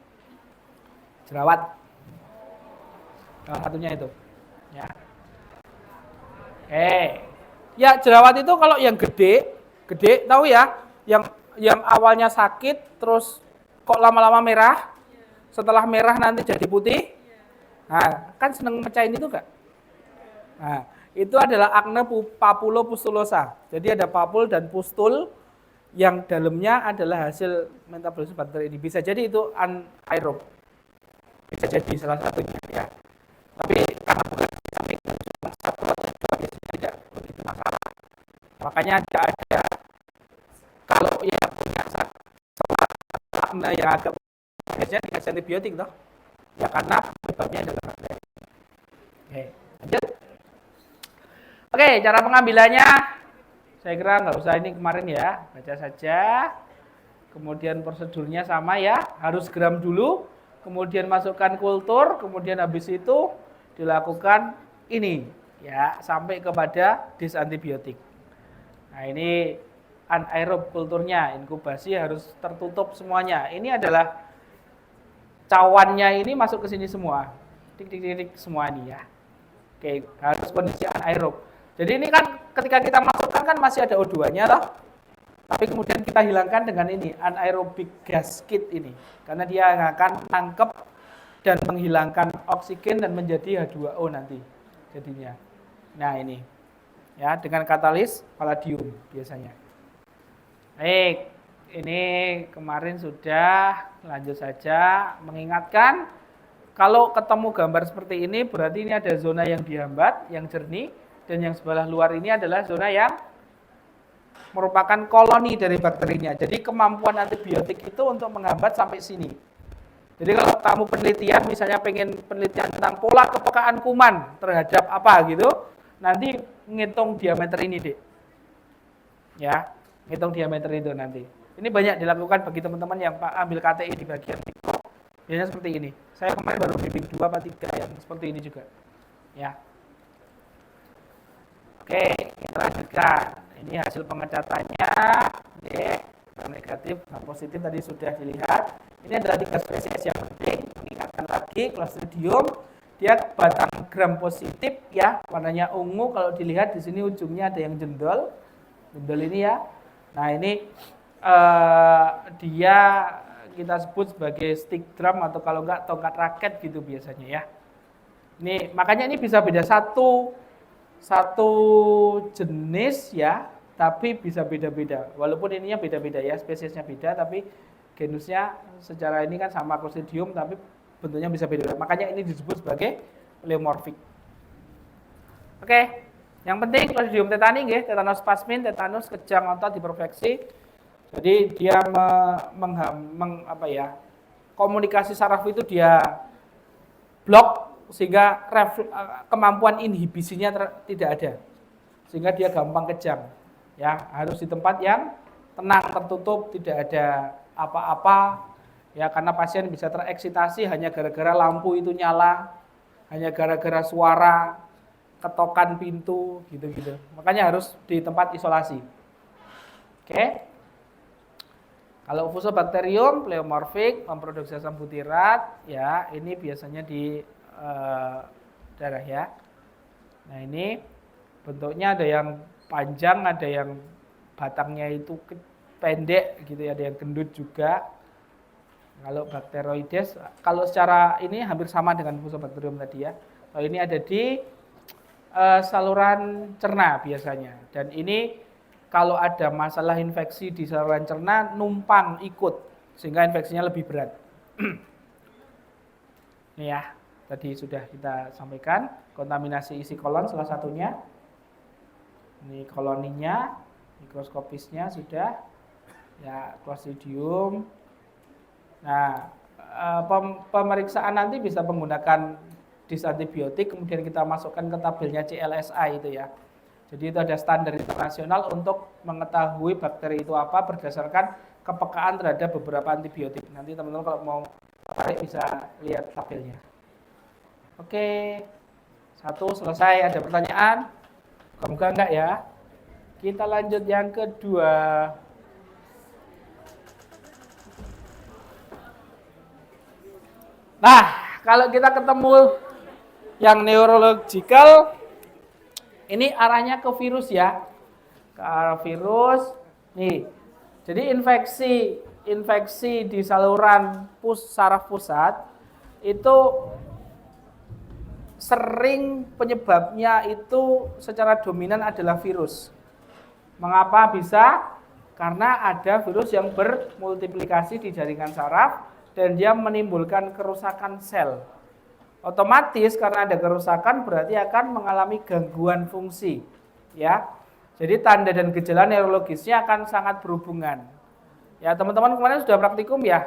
Jerawat. Salah satunya itu. Ya. Ya jerawat itu kalau yang gede tahu ya, yang awalnya sakit terus kok lama-lama merah, setelah merah nanti jadi putih. Nah, kan seneng mecahin itu enggak? Nah, itu adalah akne papulopustulosa. Jadi ada papul dan pustul yang dalamnya adalah hasil metabolisme bakteri ini. Bisa jadi itu anaerob. Bisa jadi salah satunya ya. Tapi karena bukan sampai cuma satu atau dua biasanya tidak begitu masalah. Makanya ada kalau yang punya akne yang agak biasanya dikasih antibiotik toh. Ya karena penyebabnya adalah bakteri. Oke, lanjut. Oke, cara pengambilannya saya kira nggak usah ini kemarin ya, baca saja. Kemudian prosedurnya sama ya, harus gram dulu, kemudian masukkan kultur, kemudian habis itu dilakukan ini ya sampai kepada disantibiotik. Nah ini anaerob kulturnya, inkubasi harus tertutup semuanya. Ini adalah cawannya ini masuk ke sini semua, titik-titik semua ini ya. Oke, harus kondisi anaerob. Jadi ini kan ketika kita masukkan kan masih ada O2-nya toh. Tapi kemudian kita hilangkan dengan ini, anaerobic gas kit ini. Karena dia akan tangkap dan menghilangkan oksigen dan menjadi H2O nanti jadinya. Nah ini, ya dengan katalis palladium biasanya. Baik, ini kemarin sudah, lanjut saja mengingatkan. Kalau ketemu gambar seperti ini berarti ini ada zona yang dihambat, yang jernih. Dan yang sebelah luar ini adalah zona yang merupakan koloni dari bakterinya. Jadi kemampuan antibiotik itu untuk menghambat sampai sini. Jadi kalau kamu penelitian, misalnya pengen penelitian tentang pola kepekaan kuman terhadap apa gitu, nanti ngitung diameter ini deh. Ya, ngitung diameter itu nanti. Ini banyak dilakukan bagi teman-teman yang ambil KTI di bagian mikro. Biasanya seperti ini. Saya kemarin baru bimbing 2 atau 3 yang seperti ini juga. Ya. Oke, kita lanjutkan. Ini hasil pengecatannya. Negatif, nah positif tadi sudah dilihat. Ini adalah 3 spesies yang penting. Mengingatkan lagi, Clostridium, dia batang gram positif ya, warnanya ungu. Kalau dilihat di sini ujungnya ada yang jendol ini ya. Nah ini dia kita sebut sebagai stick drum atau kalau enggak tongkat raket gitu biasanya ya. Ini makanya ini bisa beda satu jenis ya, tapi bisa beda-beda. Walaupun ininya beda-beda ya, spesiesnya beda, tapi genusnya secara ini kan sama Clostridium, tapi bentuknya bisa beda. Makanya ini disebut sebagai pleomorphic. Oke, yang penting Clostridium tetani nggih, tetanus plasmin, tetanus kejang otot hiperfleksi. Jadi dia komunikasi saraf itu dia blok sehingga kemampuan inhibisinya tidak ada, sehingga dia gampang kejang ya, harus di tempat yang tenang, tertutup, tidak ada apa-apa ya, karena pasien bisa tereksitasi hanya gara-gara lampu itu nyala, hanya gara-gara suara ketokan pintu gitu-gitu, makanya harus di tempat isolasi. Oke. Kalau Fusobacterium pleomorphic memproduksi asam butirat ya, ini biasanya di darah ya. Nah ini bentuknya ada yang panjang, ada yang batangnya itu pendek gitu ya, ada yang gendut juga. Kalau Bacteroides, kalau secara ini hampir sama dengan Fusobacterium tadi ya. Kalau ini ada di saluran cerna biasanya. Dan ini kalau ada masalah infeksi di saluran cerna numpang ikut sehingga infeksinya lebih berat. Ini ya. Tadi sudah kita sampaikan, kontaminasi isi kolon salah satunya. Ini koloninya, mikroskopisnya sudah. Ya, Clostridium. Nah, pemeriksaan nanti bisa menggunakan disantibiotik, kemudian kita masukkan ke tabelnya CLSA itu ya. Jadi itu ada standar internasional untuk mengetahui bakteri itu apa berdasarkan kepekaan terhadap beberapa antibiotik. Nanti teman-teman kalau mau tertarik bisa lihat tabelnya. Oke, satu selesai. Ada pertanyaan? Semoga enggak ya. Kita lanjut yang kedua. Nah, kalau kita ketemu yang neurological, ini arahnya ke virus ya. Ke arah virus. Nih. Jadi infeksi di saluran saraf pusat itu sering penyebabnya itu secara dominan adalah virus. Mengapa bisa? Karena ada virus yang bermultiplikasi di jaringan saraf dan dia menimbulkan kerusakan sel. Otomatis karena ada kerusakan berarti akan mengalami gangguan fungsi, ya. Jadi tanda dan gejala neurologisnya akan sangat berhubungan. Ya, teman-teman kemarin sudah praktikum ya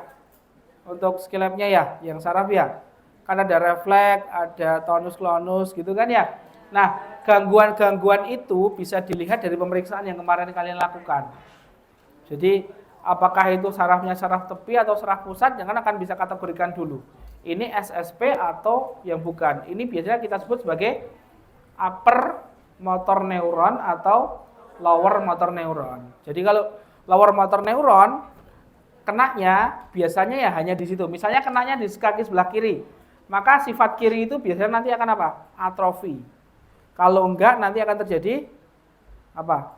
untuk skill lab-nya ya, yang saraf ya. Kan ada refleks, ada tonus klonus gitu kan ya. Nah, gangguan-gangguan itu bisa dilihat dari pemeriksaan yang kemarin kalian lakukan. Jadi, apakah itu sarafnya saraf tepi atau saraf pusat, jangan akan bisa kategorikan dulu. Ini SSP atau yang bukan. Ini biasanya kita sebut sebagai upper motor neuron atau lower motor neuron. Jadi kalau lower motor neuron kenanya biasanya ya hanya di situ. Misalnya kenanya di kaki sebelah kiri, maka sifat kiri itu biasanya nanti akan apa? Atrofi. Kalau enggak nanti akan terjadi apa?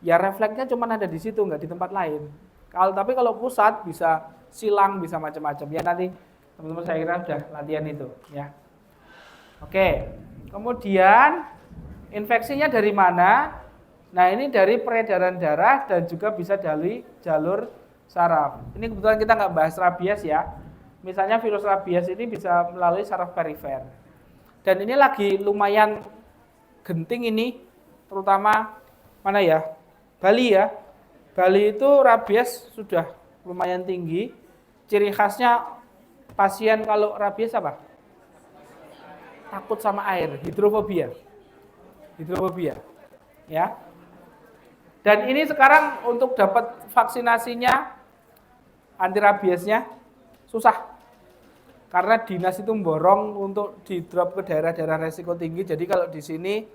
Ya refleksnya cuma ada di situ, enggak di tempat lain. Tapi kalau pusat bisa silang, bisa macam-macam. Ya nanti teman-teman saya kira sudah latihan itu ya. Oke. Kemudian infeksinya dari mana? Nah, ini dari peredaran darah dan juga bisa dari jalur saraf. Ini kebetulan kita nggak bahas rabies ya. Misalnya virus rabies ini bisa melalui saraf perifer. Dan ini lagi lumayan genting ini, terutama mana ya? Bali ya. Bali itu rabies sudah lumayan tinggi. Ciri khasnya pasien kalau rabies apa? Takut sama air, hidrofobia. Hidrofobia. Ya. Dan ini sekarang untuk dapat vaksinasinya, anti rabiesnya susah. Karena dinas itu memborong untuk di-drop ke daerah-daerah resiko tinggi. Jadi kalau di sini,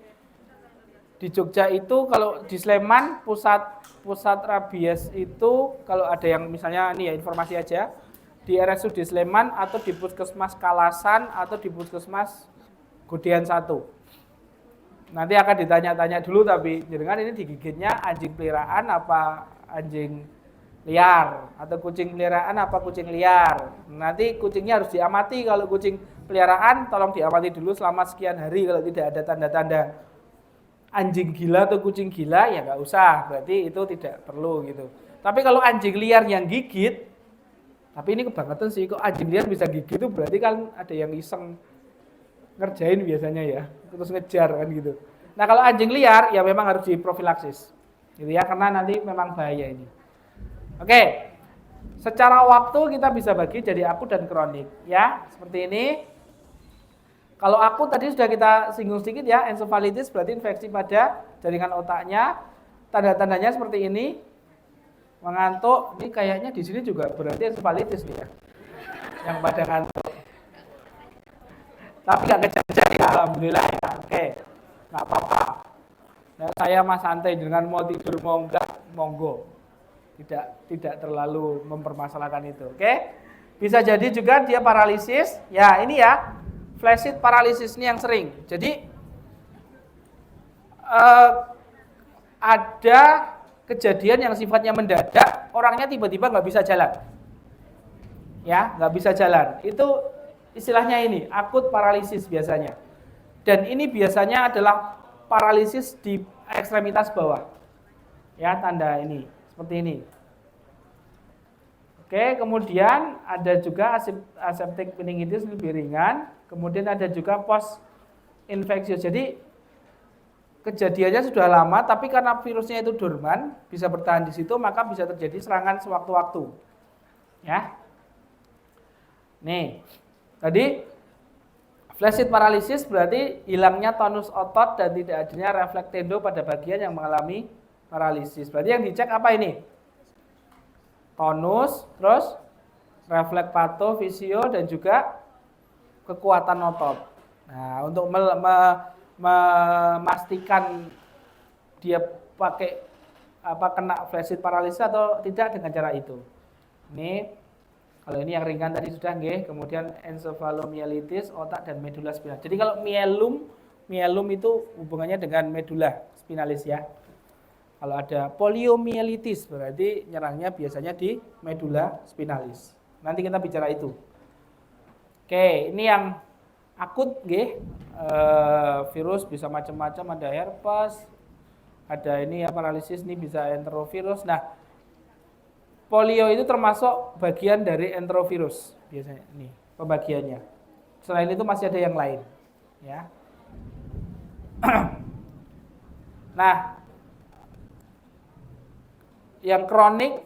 di Jogja itu, kalau di Sleman, pusat rabies itu, kalau ada yang misalnya, ini ya informasi aja, di RSUD Sleman atau di Puskesmas Kalasan atau di Puskesmas Godean 1. Nanti akan ditanya-tanya dulu, tapi jenengan ini digigitnya anjing peliharaan apa anjing liar, atau kucing peliharaan apa kucing liar. Nanti kucingnya harus diamati. Kalau kucing peliharaan tolong diamati dulu selama sekian hari. Kalau tidak ada tanda-tanda anjing gila atau kucing gila ya nggak usah, berarti itu tidak perlu gitu. Tapi kalau anjing liar yang gigit, tapi ini kebangetan sih, kok anjing liar bisa gigit itu berarti kan ada yang iseng ngerjain biasanya ya, terus ngejar kan gitu. Nah kalau anjing liar ya memang harus diprofilaksis gitu ya, karena nanti memang bahaya ini. Oke, secara waktu kita bisa bagi jadi akut dan kronik ya, seperti ini. Kalau akut tadi sudah kita singgung sedikit ya, ensefalitis berarti infeksi pada jaringan otaknya. Tanda-tandanya seperti ini, mengantuk. Ini kayaknya di sini juga berarti ensefalitis nih ya, yang pada ngantuk. Tapi nggak kejar-kejar ya, alhamdulillah ya. Oke, nggak apa-apa. Nah, saya Mas santai, dengan mau tidur mau enggak, monggo. Tidak terlalu mempermasalahkan itu. Oke, bisa jadi juga dia paralisis. Ya ini ya, flaccid paralysis ini yang sering. Jadi ada kejadian yang sifatnya mendadak, orangnya tiba-tiba nggak bisa jalan. Ya, nggak bisa jalan. Itu istilahnya ini, akut paralisis biasanya. Dan ini biasanya adalah paralisis di ekstremitas bawah. Ya, tanda ini, seperti ini. Oke, kemudian ada juga aseptic meningitis lebih ringan. Kemudian ada juga post infeksius. Jadi kejadiannya sudah lama, tapi karena virusnya itu dorman, bisa bertahan di situ, maka bisa terjadi serangan sewaktu-waktu. Ya. Nih, tadi Flaccid paralysis berarti hilangnya tonus otot dan tidak adanya refleks tendo pada bagian yang mengalami paralisis. Berarti yang dicek apa ini? Tonus, terus refleks patofisio dan juga kekuatan otot. Nah, untuk memastikan dia pakai kena flaccid paralysis atau tidak dengan cara itu. Ini kalau ini yang ringan tadi sudah nggih, kemudian encephalomyelitis otak dan medula spinalis. Jadi kalau myelum itu hubungannya dengan medula spinalis ya. Kalau ada poliomyelitis berarti nyerangnya biasanya di medula spinalis. Nanti kita bicara itu. Oke, ini yang akut nggih. Virus bisa macam-macam, ada herpes, ada ini ya paralisis ini bisa enterovirus. Nah, polio itu termasuk bagian dari enterovirus biasanya ini pembagiannya. Selain itu masih ada yang lain, ya. Nah, yang kronik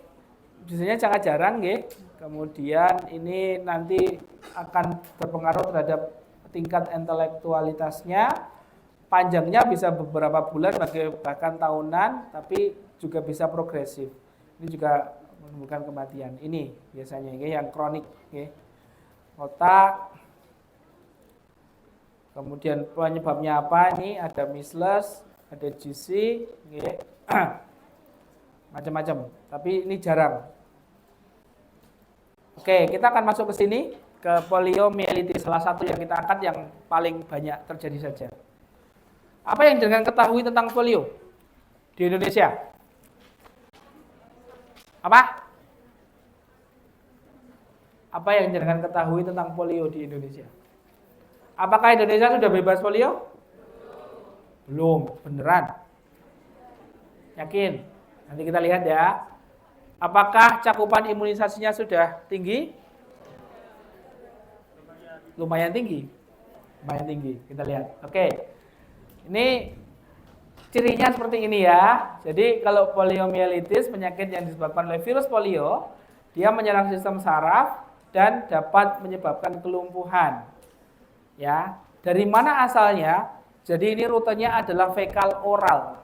biasanya sangat jarang, nggih. Kemudian ini nanti akan berpengaruh terhadap tingkat intelektualitasnya. Panjangnya bisa beberapa bulan, bahkan tahunan, tapi juga bisa progresif. Ini juga menimbulkan kematian. Ini biasanya yang kronik, otak. Kemudian penyebabnya apa? Ini ada measles, ada GC, macam-macam. Tapi ini jarang. Oke, kita akan masuk ke sini ke poliomyelitis, salah satu yang kita angkat yang paling banyak terjadi saja. Apa yang jangan ketahui tentang polio di Indonesia? Apa? Apa yang jangan ketahui tentang polio di Indonesia? Apakah Indonesia sudah bebas polio? Belum, beneran. Yakin? Nanti kita lihat ya. Apakah cakupan imunisasinya sudah tinggi? Lumayan tinggi. Lumayan tinggi, kita lihat. Oke. Ini cirinya seperti ini ya. Jadi kalau poliomyelitis, penyakit yang disebabkan oleh virus polio, dia menyerang sistem saraf dan dapat menyebabkan kelumpuhan. Ya, dari mana asalnya? Jadi ini rutenya adalah fekal oral.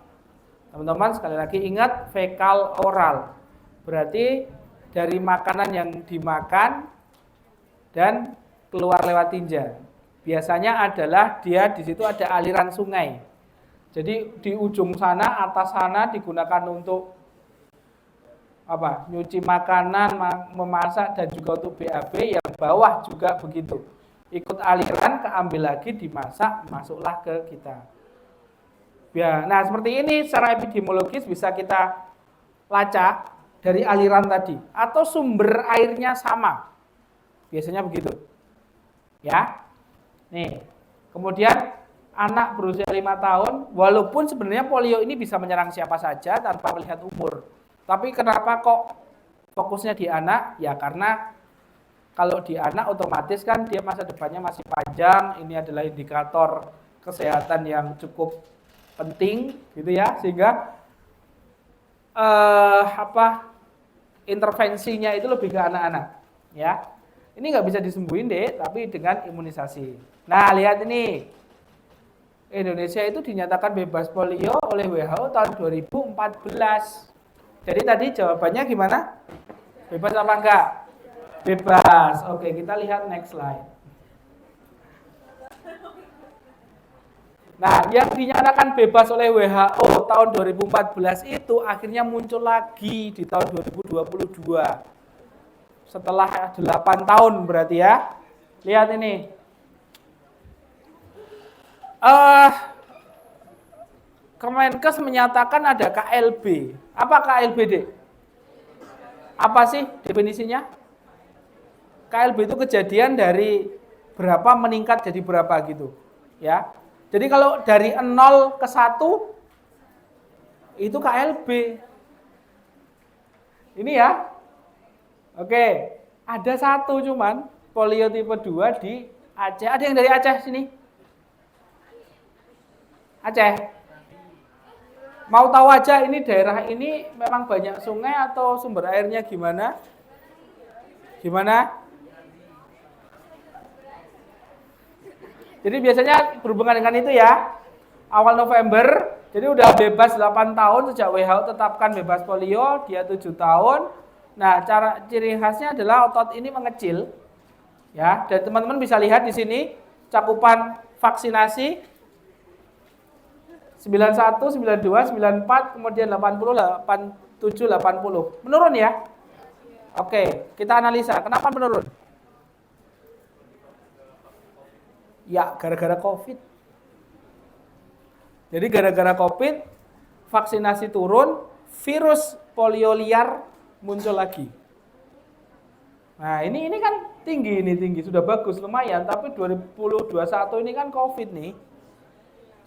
Teman-teman sekali lagi ingat fekal oral. Berarti dari makanan yang dimakan dan keluar lewat tinja. Biasanya adalah dia di situ ada aliran sungai. Jadi di ujung sana, atas sana digunakan untuk apa? Nyuci makanan, memasak dan juga untuk BAB. Yang bawah juga begitu. Ikut aliran, keambil lagi, dimasak, masuklah ke kita. Ya, nah seperti ini secara epidemiologis bisa kita lacak dari aliran tadi. Atau sumber airnya sama. Biasanya begitu. Ya. Nih, kemudian anak berusia 5 tahun, walaupun sebenarnya polio ini bisa menyerang siapa saja tanpa melihat umur. Tapi kenapa kok fokusnya di anak? Ya karena kalau di anak otomatis kan dia masa depannya masih panjang, ini adalah indikator kesehatan yang cukup penting gitu ya, sehingga intervensinya itu lebih ke anak-anak ya. Ini nggak bisa disembuhin deh, tapi dengan imunisasi. Nah, lihat ini. Indonesia itu dinyatakan bebas polio oleh WHO tahun 2014. Jadi tadi jawabannya gimana? Bebas apa enggak? Bebas. Oke, kita lihat next slide. Nah, yang dinyatakan bebas oleh WHO tahun 2014 itu akhirnya muncul lagi di tahun 2022. Setelah 8 tahun berarti ya. Lihat ini. Kemenkes menyatakan ada KLB. Apa KLB, Dek? Apa sih definisinya? KLB itu kejadian dari berapa meningkat jadi berapa gitu. Ya. Jadi kalau dari 0 ke 1 itu KLB. Ini ya. Oke, ada satu cuman polio tipe 2 di Aceh. Ada yang dari Aceh sini? Aceh. Mau tahu aja ini daerah ini memang banyak sungai atau sumber airnya gimana? Gimana? Jadi biasanya berhubungan dengan itu ya. Awal November, jadi udah bebas 8 tahun sejak WHO tetapkan bebas polio, dia 7 tahun. Nah, ciri khasnya adalah otot ini mengecil. Ya, dan teman-teman bisa lihat di sini cakupan vaksinasi 91, 92, 94, kemudian 80, 87, 80. Menurun ya? Oke, kita analisa. Kenapa menurun? Ya, gara-gara COVID. Jadi gara-gara COVID, vaksinasi turun, virus polio liar muncul lagi. Nah, ini kan tinggi, sudah bagus, lumayan. Tapi 2021 ini kan COVID nih.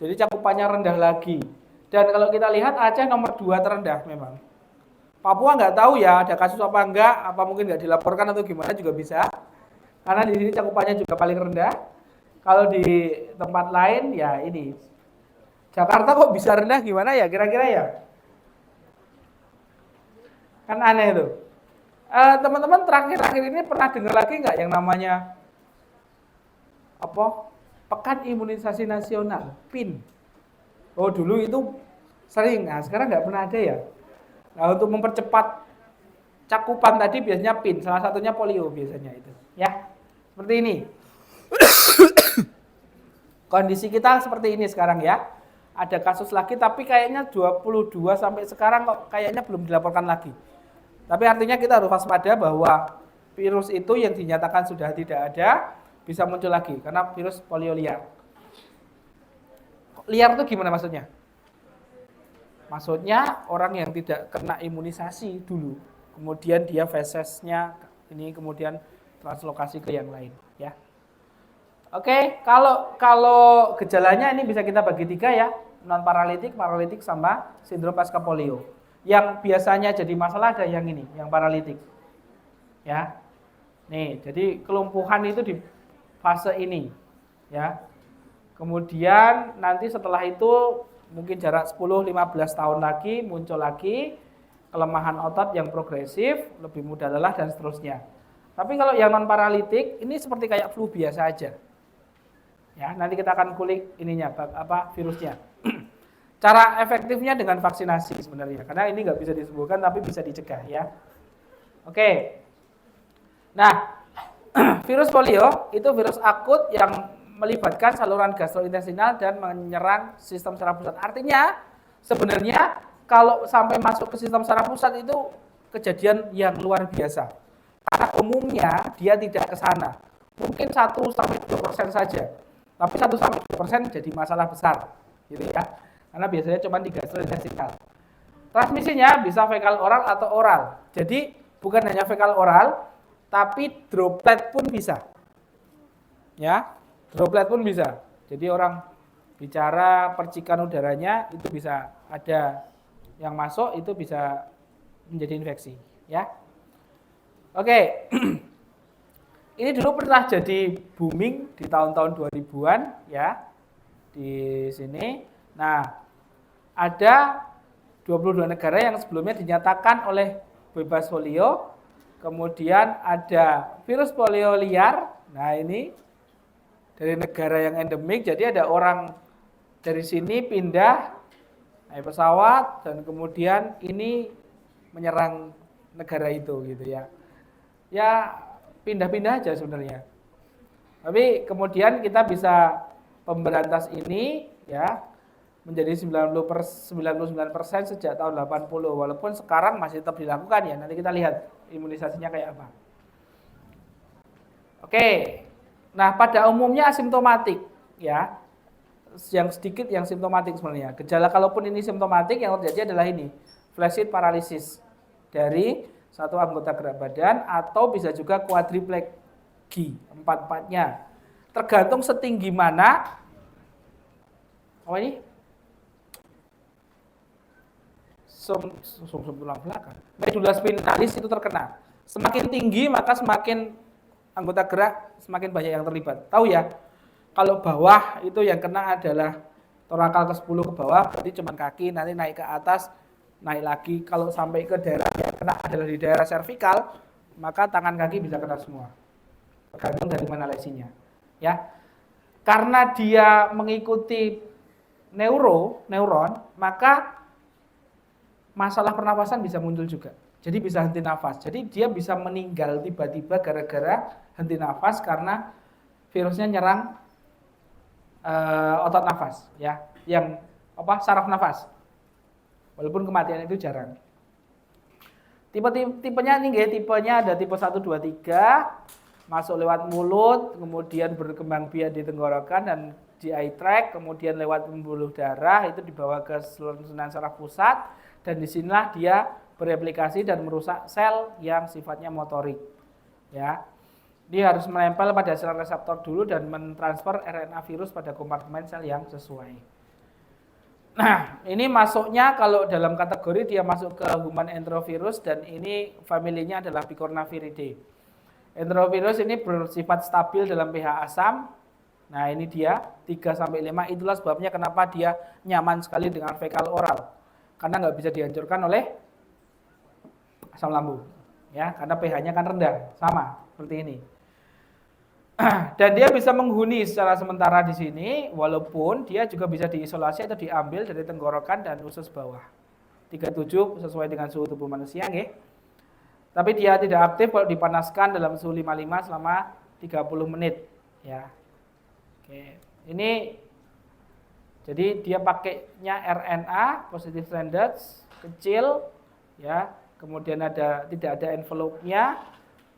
Jadi cakupannya rendah lagi. Dan kalau kita lihat Aceh nomor 2 terendah memang. Papua nggak tahu ya ada kasus apa enggak, apa mungkin nggak dilaporkan atau gimana juga bisa. Karena di sini cakupannya juga paling rendah. Kalau di tempat lain ya ini. Jakarta kok bisa rendah gimana ya kira-kira ya? Kan aneh itu. Teman-teman terakhir-terakhir ini pernah dengar lagi nggak yang namanya apa? Pekan Imunisasi Nasional, PIN. Oh dulu itu sering, nah sekarang nggak pernah ada ya. Nah untuk mempercepat cakupan tadi biasanya PIN, salah satunya polio biasanya itu. Ya, seperti ini. Kondisi kita seperti ini sekarang ya. Ada kasus lagi tapi kayaknya 22 sampai sekarang kok kayaknya belum dilaporkan lagi. Tapi artinya kita harus waspada bahwa virus itu yang dinyatakan sudah tidak ada bisa muncul lagi karena virus polio liar. Liar itu gimana maksudnya? Maksudnya orang yang tidak kena imunisasi dulu, kemudian dia fesesnya ini kemudian translokasi ke yang lain ya. Oke, kalau gejalanya ini bisa kita bagi 3 ya, non paralitik, paralitik sama sindrom pasca polio. Yang biasanya jadi masalah ada yang ini, yang paralitik. Ya. Nih, jadi kelumpuhan itu di fase ini, ya. Kemudian nanti setelah itu mungkin jarak 10-15 tahun lagi muncul lagi kelemahan otot yang progresif, lebih mudah lelah dan seterusnya. Tapi kalau yang non paralitik ini seperti kayak flu biasa aja. Ya, nanti kita akan kulik ininya virusnya. Cara efektifnya dengan vaksinasi sebenarnya, karena ini nggak bisa disembuhkan tapi bisa dicegah ya. Oke. Nah, virus polio itu virus akut yang melibatkan saluran gastrointestinal dan menyerang sistem saraf pusat. Artinya sebenarnya kalau sampai masuk ke sistem saraf pusat itu kejadian yang luar biasa. Karena umumnya dia tidak ke sana. Mungkin 1-2% saja. Tapi 1-2% jadi masalah besar, gitu ya. Karena biasanya cuma di gastrointestinal. Transmisinya bisa fekal oral atau oral. Jadi bukan hanya fekal oral, tapi droplet pun bisa. Ya, droplet pun bisa. Jadi orang bicara percikan udaranya itu bisa ada yang masuk itu bisa menjadi infeksi, ya. Oke. Ini dulu pernah jadi booming di tahun-tahun 2000-an ya. Di sini. Nah, ada 22 negara yang sebelumnya dinyatakan oleh bebas polio. Kemudian ada virus polio liar. Nah, ini dari negara yang endemik. Jadi ada orang dari sini pindah naik pesawat dan kemudian ini menyerang negara itu gitu ya. Ya pindah-pindah aja sebenarnya. Tapi kemudian kita bisa pemberantas ini ya menjadi 99% sejak tahun 80 walaupun sekarang masih tetap dilakukan ya. Nanti kita lihat imunisasinya kayak apa. Oke. Nah, pada umumnya asimptomatik ya. Yang sedikit yang simptomatik sebenarnya. Gejala kalaupun ini simptomatik yang terjadi adalah ini, flaccid paralysis dari satu anggota gerak badan atau bisa juga quadriplegi, 4-4-nya. Tergantung setinggi mana apa ini? Sum tulang belakang. Medula spinalis itu terkena. Semakin tinggi maka semakin anggota gerak semakin banyak yang terlibat. Tahu ya? Kalau bawah itu yang kena adalah torakal ke-10 ke bawah, berarti cuma kaki, nanti naik ke atas naik lagi. Kalau sampai ke daerah yang kena adalah di daerah servikal, maka tangan kaki bisa kena semua. Tergantung dari mana lesinya. Ya. Karena dia mengikuti neuron, maka masalah pernapasan bisa muncul juga. Jadi bisa henti nafas. Jadi dia bisa meninggal tiba-tiba gara-gara henti nafas karena virusnya nyerang otot nafas, ya, yang saraf nafas. Walaupun kematian itu jarang. Tipenya ini tipenya ada tipe 1, 2, 3, masuk lewat mulut, kemudian berkembang biak di tenggorokan dan GI tract, kemudian lewat pembuluh darah, itu dibawa ke saluran saraf pusat, dan disinilah dia bereplikasi dan merusak sel yang sifatnya motorik. Ya, dia harus menempel pada sel reseptor dulu dan mentransfer RNA virus pada kompartemen sel yang sesuai. Nah, ini masuknya kalau dalam kategori dia masuk ke human enterovirus dan ini familinya adalah Picornaviridae. Enterovirus ini bersifat stabil dalam pH asam. Nah, ini dia 3-5. Itulah sebabnya kenapa dia nyaman sekali dengan fekal oral. Karena nggak bisa dihancurkan oleh asam lambung. Ya, karena pH-nya kan rendah, sama seperti ini. Dan dia bisa menghuni secara sementara di sini, walaupun dia juga bisa diisolasi atau diambil dari tenggorokan dan usus bawah. 37 sesuai dengan suhu tubuh manusia, nggih. Tapi dia tidak aktif kalau dipanaskan dalam suhu 55 selama 30 menit, ya. Oke. Ini jadi dia pakainya RNA positive stranded kecil, ya. Kemudian tidak ada envelope-nya,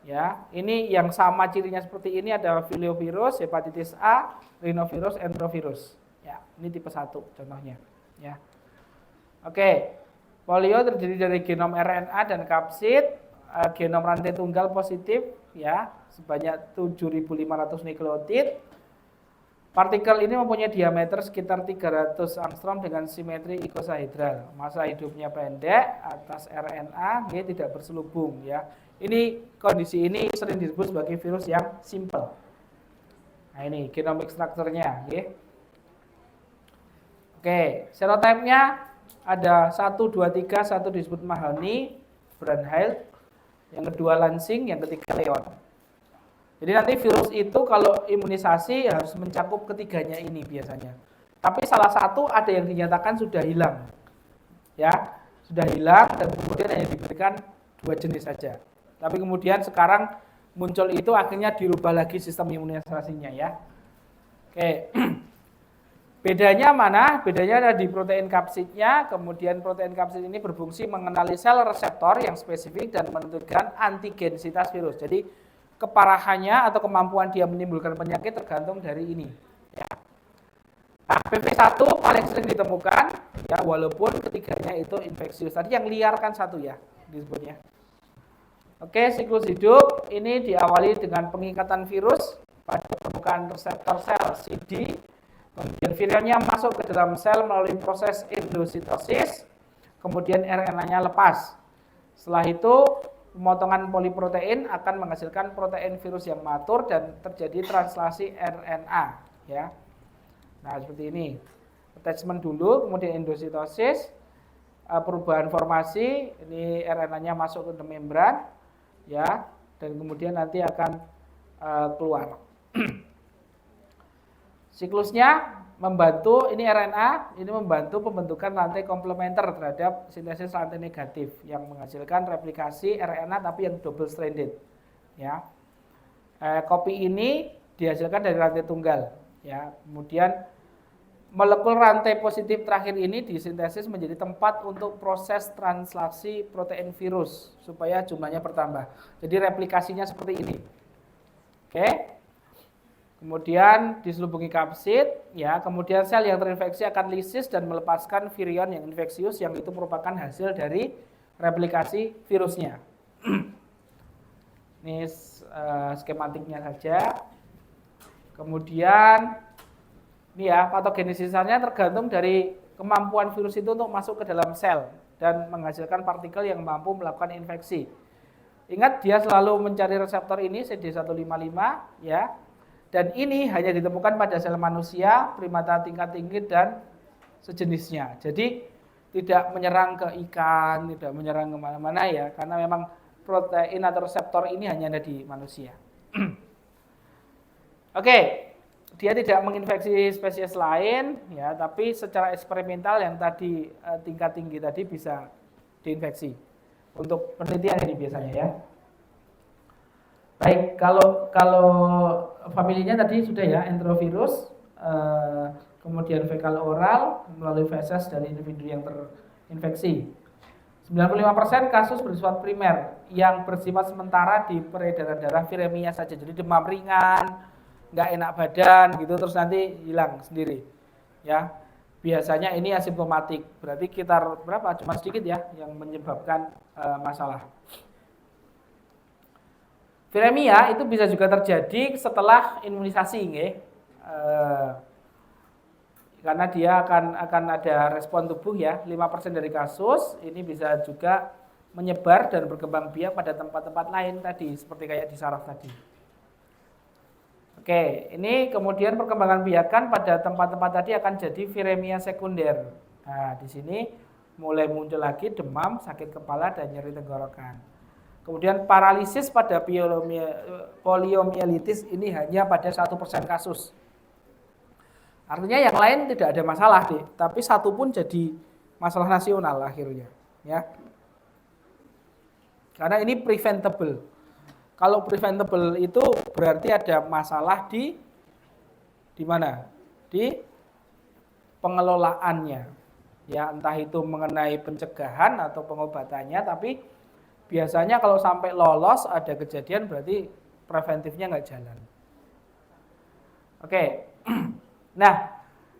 ya. Ini yang sama cirinya seperti ini ada filiovirus, hepatitis A, rhinovirus, enterovirus. Ya, ini tipe 1 contohnya, ya. Oke. Polio terdiri dari genom RNA dan kapsid. Genom rantai tunggal positif, ya, sebanyak 7.500 nukleotid. Partikel ini mempunyai diameter sekitar 300 angstrom dengan simetri ikosahedral. Masa hidupnya pendek, atas RNA, dia tidak berselubung, ya. Ini kondisi ini sering disebut sebagai virus yang simple. Nah, ini genomic structure-nya, ya. Oke, serotype-nya ada 1, 2, 3, 1 disebut Mahoney, Brunhild, yang kedua Lansing, yang ketiga Leon. Jadi nanti virus itu kalau imunisasi harus mencakup ketiganya ini biasanya. Tapi salah satu ada yang dinyatakan sudah hilang. Ya, sudah hilang dan kemudian hanya diberikan 2 jenis saja. Tapi kemudian sekarang muncul itu akhirnya dirubah lagi sistem imunisasinya, ya. Oke. Bedanya mana? Bedanya ada di protein kapsidnya, kemudian protein kapsid ini berfungsi mengenali sel reseptor yang spesifik dan menentukan antigenisitas virus. Jadi keparahannya atau kemampuan dia menimbulkan penyakit tergantung dari ini. Ya. Nah, PP1 paling sering ditemukan, ya, walaupun ketiganya itu infeksius. Tadi yang liar kan 1, ya, disebutnya. Oke, siklus hidup ini diawali dengan pengikatan virus pada permukaan reseptor sel CD. Kemudian virennya masuk ke dalam sel melalui proses endositosis, kemudian RNA-nya lepas. Setelah itu, pemotongan poliprotein akan menghasilkan protein virus yang matur dan terjadi translasi RNA, ya. Nah, seperti ini. Attachment dulu, kemudian endositosis, perubahan formasi, ini RNA-nya masuk ke membran, ya, dan kemudian nanti akan keluar. Siklusnya membantu, ini RNA, ini membantu pembentukan rantai komplementer terhadap sintesis rantai negatif yang menghasilkan replikasi RNA tapi yang double stranded. Ya. Kopi ini dihasilkan dari rantai tunggal. Ya. Kemudian molekul rantai positif terakhir ini disintesis menjadi tempat untuk proses translasi protein virus supaya jumlahnya bertambah. Jadi replikasinya seperti ini. Oke. Kemudian diselubungi kapsid, ya, kemudian sel yang terinfeksi akan lisis dan melepaskan virion yang infeksius yang itu merupakan hasil dari replikasi virusnya. Ini skematiknya saja. Kemudian ini ya, patogenesisnya tergantung dari kemampuan virus itu untuk masuk ke dalam sel dan menghasilkan partikel yang mampu melakukan infeksi. Ingat dia selalu mencari reseptor ini CD155, ya. Dan ini hanya ditemukan pada sel manusia, primata tingkat tinggi, dan sejenisnya. Jadi tidak menyerang ke ikan, tidak menyerang kemana-mana, ya, karena memang protein atau reseptor ini hanya ada di manusia. Oke, dia tidak menginfeksi spesies lain, ya, tapi secara eksperimental yang tadi tingkat tinggi tadi bisa diinfeksi. Untuk penelitian ini biasanya ya. Baik, kalau familinya tadi sudah ya, enterovirus, kemudian fekal oral melalui feses dari individu yang terinfeksi. 95% kasus bersifat primer yang bersifat sementara di peredaran darah viremia saja. Jadi demam ringan, nggak enak badan gitu, terus nanti hilang sendiri. Ya, biasanya ini asimptomatik. Berarti sekitar berapa? Cuma sedikit ya yang menyebabkan masalah. Viremia itu bisa juga terjadi setelah imunisasi, nggih. Karena dia akan ada respon tubuh ya, 5% dari kasus ini bisa juga menyebar dan berkembang biak pada tempat-tempat lain tadi, seperti kayak di saraf tadi. Oke, ini kemudian perkembangan biakan pada tempat-tempat tadi akan jadi viremia sekunder. Nah, di sini mulai muncul lagi demam, sakit kepala, dan nyeri tenggorokan. Kemudian paralisis pada poliomyelitis ini hanya pada 1% kasus. Artinya yang lain tidak ada masalah deh, tapi satu pun jadi masalah nasional akhirnya, ya. Karena ini preventable. Kalau preventable itu berarti ada masalah di mana? Di pengelolaannya. Ya, entah itu mengenai pencegahan atau pengobatannya, tapi biasanya kalau sampai lolos ada kejadian berarti preventifnya nggak jalan. Oke. Nah,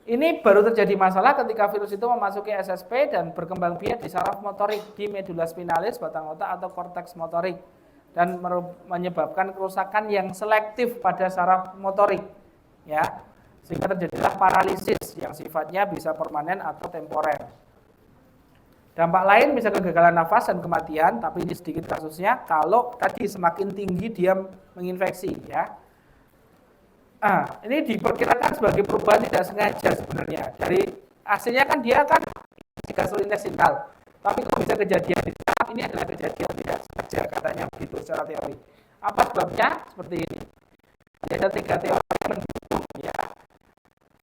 ini baru terjadi masalah ketika virus itu memasuki SSP dan berkembang biak di saraf motorik, di medula spinalis, batang otak atau korteks motorik, dan menyebabkan kerusakan yang selektif pada saraf motorik, ya, sehingga terjadilah paralisis yang sifatnya bisa permanen atau temporer. Dampak lain bisa kegagalan nafas dan kematian, tapi ini sedikit kasusnya kalau tadi semakin tinggi dia menginfeksi, ya. Ini diperkirakan sebagai perubahan tidak sengaja sebenarnya. Dari aslinya kan dia kan gastrointestinal, tapi kalau bisa kejadian di saraf, ini adalah kejadian tidak sengaja katanya begitu secara teori. Apa sebabnya? Seperti ini. Ada 3 teori yang mendukung, ya.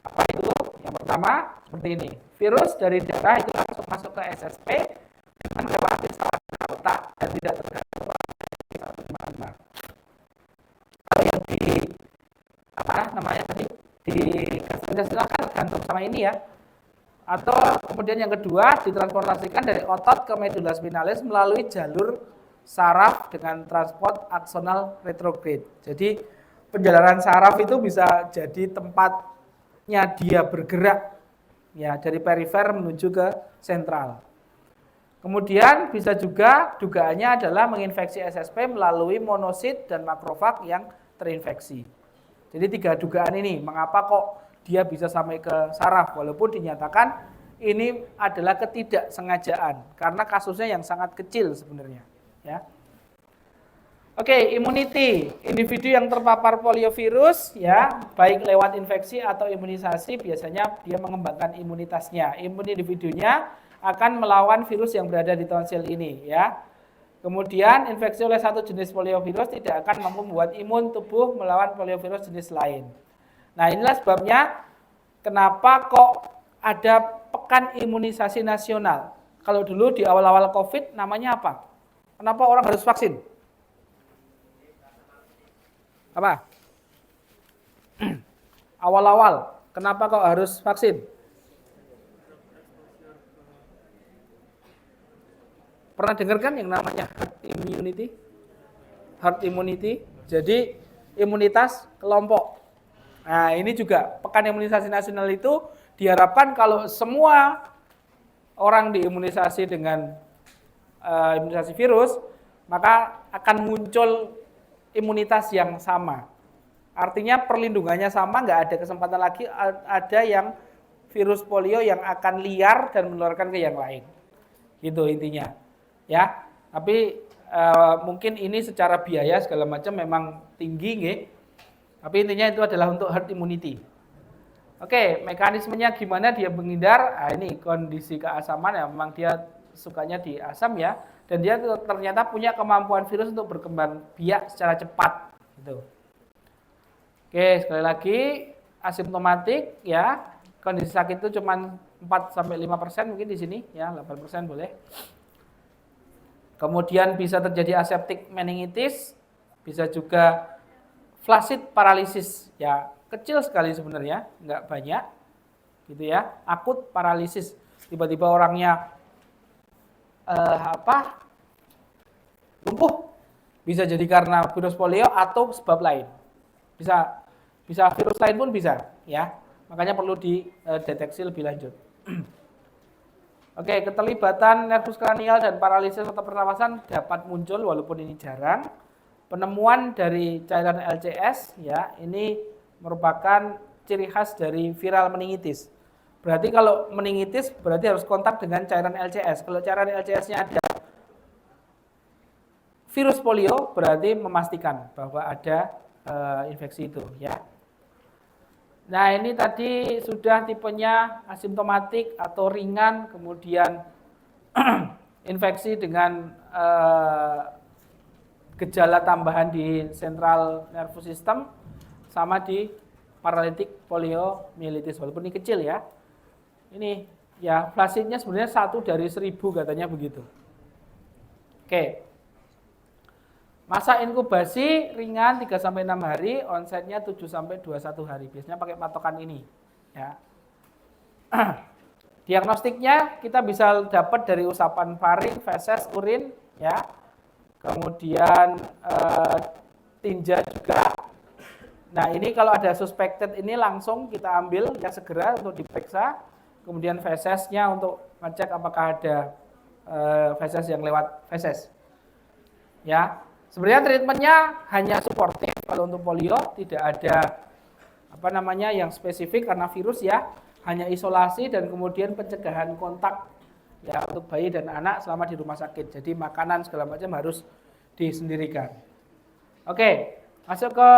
Apa itu? Yang pertama seperti ini. Virus dari darah itu langsung masuk ke SSP dengan melewati saraf otak dan tidak terganggu satu mana. Kalau yang di gastrointestinal kan tergantung sama ini ya. Atau kemudian yang kedua ditransportasikan dari otot ke medula spinalis melalui jalur saraf dengan transport aksonal retrograde. Jadi penjalanan saraf itu bisa jadi tempatnya dia bergerak ya, dari perifer menuju ke sentral. Kemudian bisa juga dugaannya adalah menginfeksi SSP melalui monosit dan makrofag yang terinfeksi. Jadi 3 dugaan ini, mengapa kok dia bisa sampai ke saraf, walaupun dinyatakan ini adalah ketidaksengajaan, karena kasusnya yang sangat kecil sebenarnya. Ya. Oke, immunity, individu yang terpapar poliovirus, ya, baik lewat infeksi atau imunisasi, biasanya dia mengembangkan imunitasnya. Imun individunya akan melawan virus yang berada di tonsil ini, ya. Kemudian infeksi oleh satu jenis poliovirus tidak akan mampu membuat imun tubuh melawan poliovirus jenis lain. Nah, inilah sebabnya kenapa kok ada pekan imunisasi nasional. Kalau dulu di awal-awal COVID namanya apa? Kenapa orang harus vaksin? Apa? Awal-awal, kenapa kok harus vaksin? Pernah dengar kan yang namanya herd immunity? Herd immunity, jadi imunitas kelompok. Nah, ini juga pekan imunisasi nasional itu diharapkan kalau semua orang diimunisasi dengan imunisasi virus, maka akan muncul imunitas yang sama. Artinya perlindungannya sama, nggak ada kesempatan lagi ada yang virus polio yang akan liar dan menularkan ke yang lain. Gitu intinya. Ya, tapi mungkin ini secara biaya segala macam memang tinggi, nggih. Tapi intinya itu adalah untuk herd immunity. Oke, mekanismenya gimana dia menghindar? Nah, ini kondisi keasaman ya, memang dia sukanya di asam ya, dan dia ternyata punya kemampuan virus untuk berkembang biak secara cepat. Gitu. Oke, sekali lagi asimptomatik ya. Kondisi sakit itu cuma 4-5% mungkin di sini ya, 8% boleh. Kemudian bisa terjadi aseptic meningitis, bisa juga flaccid paralisis ya, kecil sekali sebenarnya, nggak banyak gitu ya. Akut paralisis, tiba-tiba orangnya lumpuh, bisa jadi karena virus polio atau sebab lain. Bisa virus lain pun bisa ya. Makanya perlu dideteksi lebih lanjut. Oke, keterlibatan nervus kranial dan paralisis atau pernapasan dapat muncul walaupun ini jarang. Penemuan dari cairan LCS ya, ini merupakan ciri khas dari viral meningitis. Berarti kalau meningitis berarti harus kontak dengan cairan LCS. Kalau cairan LCS-nya ada virus polio berarti memastikan bahwa ada infeksi itu ya. Nah, ini tadi sudah tipenya asimptomatik atau ringan, kemudian infeksi dengan gejala tambahan di central nervous system, sama di paralytic poliomyelitis, walaupun ini kecil ya. Ini ya, flacidnya sebenarnya 1 dari 1000 katanya begitu. Oke. Masa inkubasi ringan 3-6 hari, onsetnya 7-21 hari. Biasanya pakai patokan ini. Ya. Diagnostiknya kita bisa dapat dari usapan faring, feses, urin, ya. Kemudian tinja juga. Nah, ini kalau ada suspected ini langsung kita ambil ya, segera untuk diperiksa. Kemudian fesesnya untuk ngecek apakah ada feses yang lewat feses. Ya. Sebenarnya treatmentnya hanya suportif kalau untuk polio, tidak ada yang spesifik karena virus ya, hanya isolasi dan kemudian pencegahan kontak ya untuk bayi dan anak selama di rumah sakit. Jadi makanan segala macam harus disendirikan. Oke, masuk ke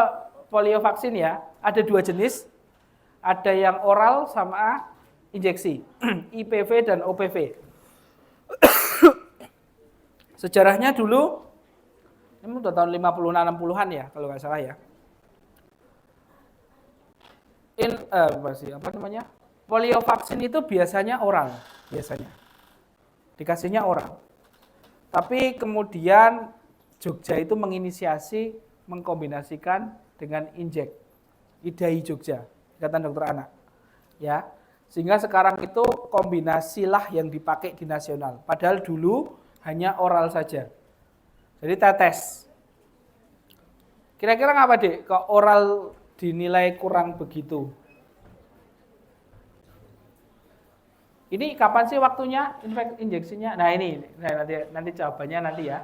polio vaksin ya. Ada 2 jenis, ada yang oral sama injeksi, IPV dan OPV. Sejarahnya dulu ini udah tahun 50-60-an ya, kalau nggak salah ya. Polio vaksin itu biasanya oral, biasanya. Dikasihnya oral. Tapi kemudian Jogja itu menginisiasi, mengkombinasikan dengan injek. IDAI Jogja, Ikatan Dokter Anak. Ya. Sehingga sekarang itu kombinasilah yang dipakai di nasional. Padahal dulu hanya oral saja. Jadi tetes. Kira-kira ngapa, Dek? Kok oral dinilai kurang begitu? Ini kapan sih waktunya injeksinya? Nah, ini nanti jawabannya nanti ya.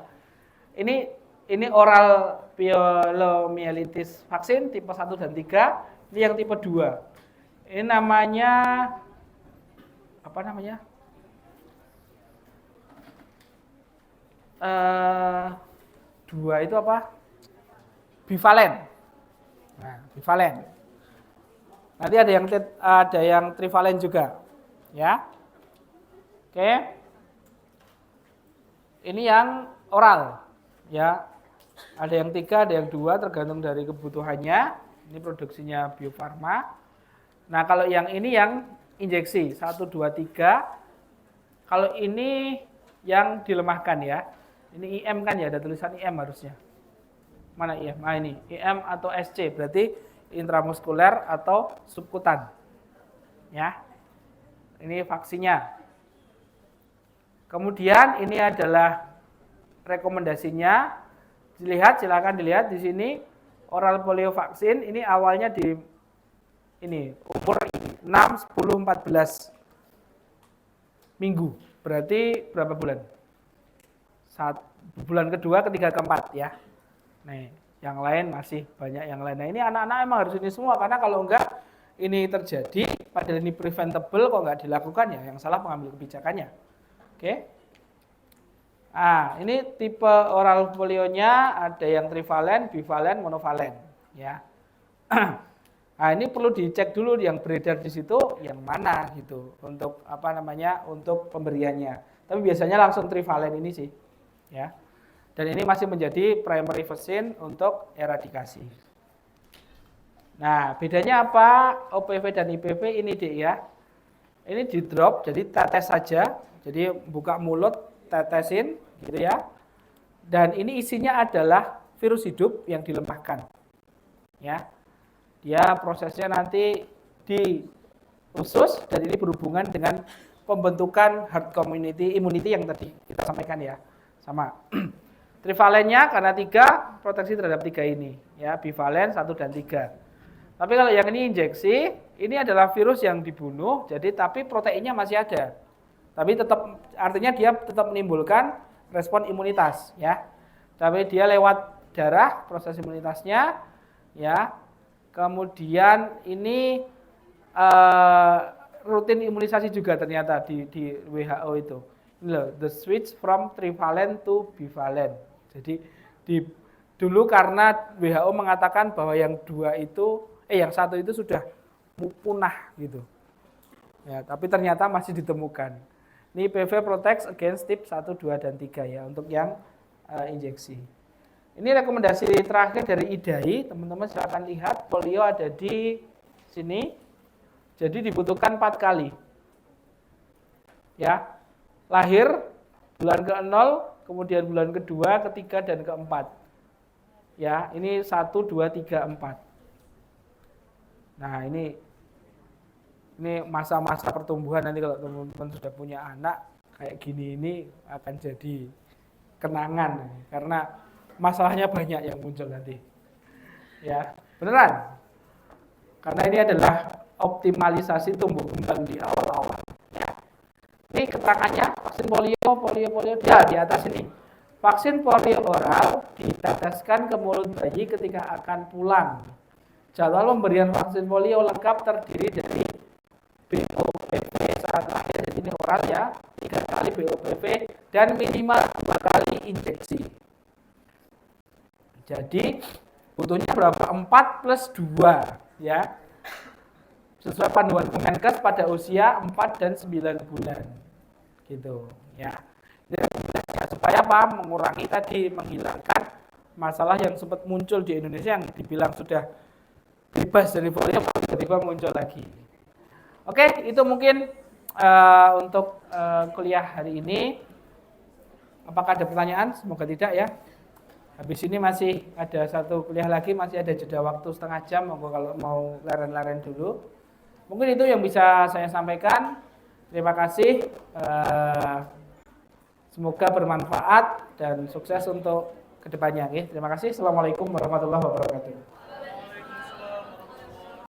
Ini oral poliomyelitis vaksin tipe 1 dan 3. Ini yang tipe 2. Ini namanya apa namanya? Dua itu apa? Bivalen. Nah, bivalen. Nanti ada yang trivalen juga, ya. Oke. Ini yang oral, ya. Ada yang 3, ada yang 2, tergantung dari kebutuhannya. Ini produksinya Bio Farma. Nah, kalau yang ini yang injeksi 1, 2, 3. Kalau ini yang dilemahkan ya. Ini IM kan ya, ada tulisan IM harusnya. Mana IM? Nah ini, IM atau SC, berarti intramuskuler atau subkutan. Ya. Ini vaksinnya. Kemudian ini adalah rekomendasinya. Silakan dilihat di sini, oral polio vaksin ini awalnya di umur 6, 10, 14 minggu. Berarti berapa bulan? Bulan kedua, ketiga, keempat ya. Nih, yang lain masih banyak yang lain. Nah, ini anak-anak emang harus ini semua, karena kalau enggak ini terjadi, padahal ini preventable kok enggak dilakukan ya, yang salah pengambil kebijakannya. Oke. Nah, ini tipe oral polionya ada yang trivalen, bivalen, monovalen ya. Nah, ini perlu dicek dulu yang beredar di situ yang mana gitu untuk untuk pemberiannya. Tapi biasanya langsung trivalen ini sih. Ya. Dan ini masih menjadi primary vaccine untuk eradikasi. Nah, bedanya apa? OPV dan IPV ini Dek ya. Ini di drop, jadi tetes saja. Jadi buka mulut, tetesin gitu ya. Dan ini isinya adalah virus hidup yang dilemahkan. Ya. Dia prosesnya nanti di usus dan ini berhubungan dengan pembentukan herd immunity yang tadi kita sampaikan ya. Sama. Trivalennya karena 3 proteksi terhadap 3 ini ya, bivalen 1 dan 3. Tapi kalau yang ini injeksi, ini adalah virus yang dibunuh, jadi tapi proteinnya masih ada. Tapi tetap artinya dia tetap menimbulkan respon imunitas ya. Tapi dia lewat darah proses imunitasnya ya. Kemudian ini rutin imunisasi juga ternyata di WHO itu. Ini loh, the switch from trivalent to bivalent. Jadi dulu karena WHO mengatakan bahwa yang yang satu itu sudah punah gitu. Ya, tapi ternyata masih ditemukan. Ini PV protects against tip 1, 2 dan 3 ya untuk yang injeksi. Ini rekomendasi terakhir dari IDAI, teman-teman silakan lihat, polio ada di sini. Jadi dibutuhkan 4 kali. Ya. Lahir bulan ke-0, kemudian bulan kedua, ketiga dan keempat. Ya, ini 1 2 3 4. Nah, ini masa-masa pertumbuhan nanti kalau teman-teman sudah punya anak kayak gini ini akan jadi kenangan karena masalahnya banyak yang muncul nanti. Ya, beneran. Karena ini adalah optimalisasi tumbuh kembang di awal-awal. Ya. Ini keterangannya vaksin polio ya di atas ini. Vaksin polio oral diteteskan ke mulut bayi ketika akan pulang. Jadwal pemberian vaksin polio lengkap terdiri dari BOPV saat lahir, ini oral ya, 3 kali BOPV dan minimal 2 kali injeksi. Jadi butuhnya berapa? 4 plus 2 ya. Sesuai panduan Kemenkes pada usia 4 dan 9 bulan. Gitu ya. Supaya apa? Mengurangi tadi, menghilangkan masalah yang sempat muncul di Indonesia yang dibilang sudah bebas dari polio tiba-tiba muncul lagi. Oke, itu mungkin untuk kuliah hari ini. Apakah ada pertanyaan? Semoga tidak ya. Habis ini masih ada satu kuliah lagi, masih ada jeda waktu setengah jam. Kalau mau leren-leren dulu. Mungkin itu yang bisa saya sampaikan. Terima kasih. Semoga bermanfaat dan sukses untuk kedepannya. Terima kasih. Assalamualaikum warahmatullahi wabarakatuh.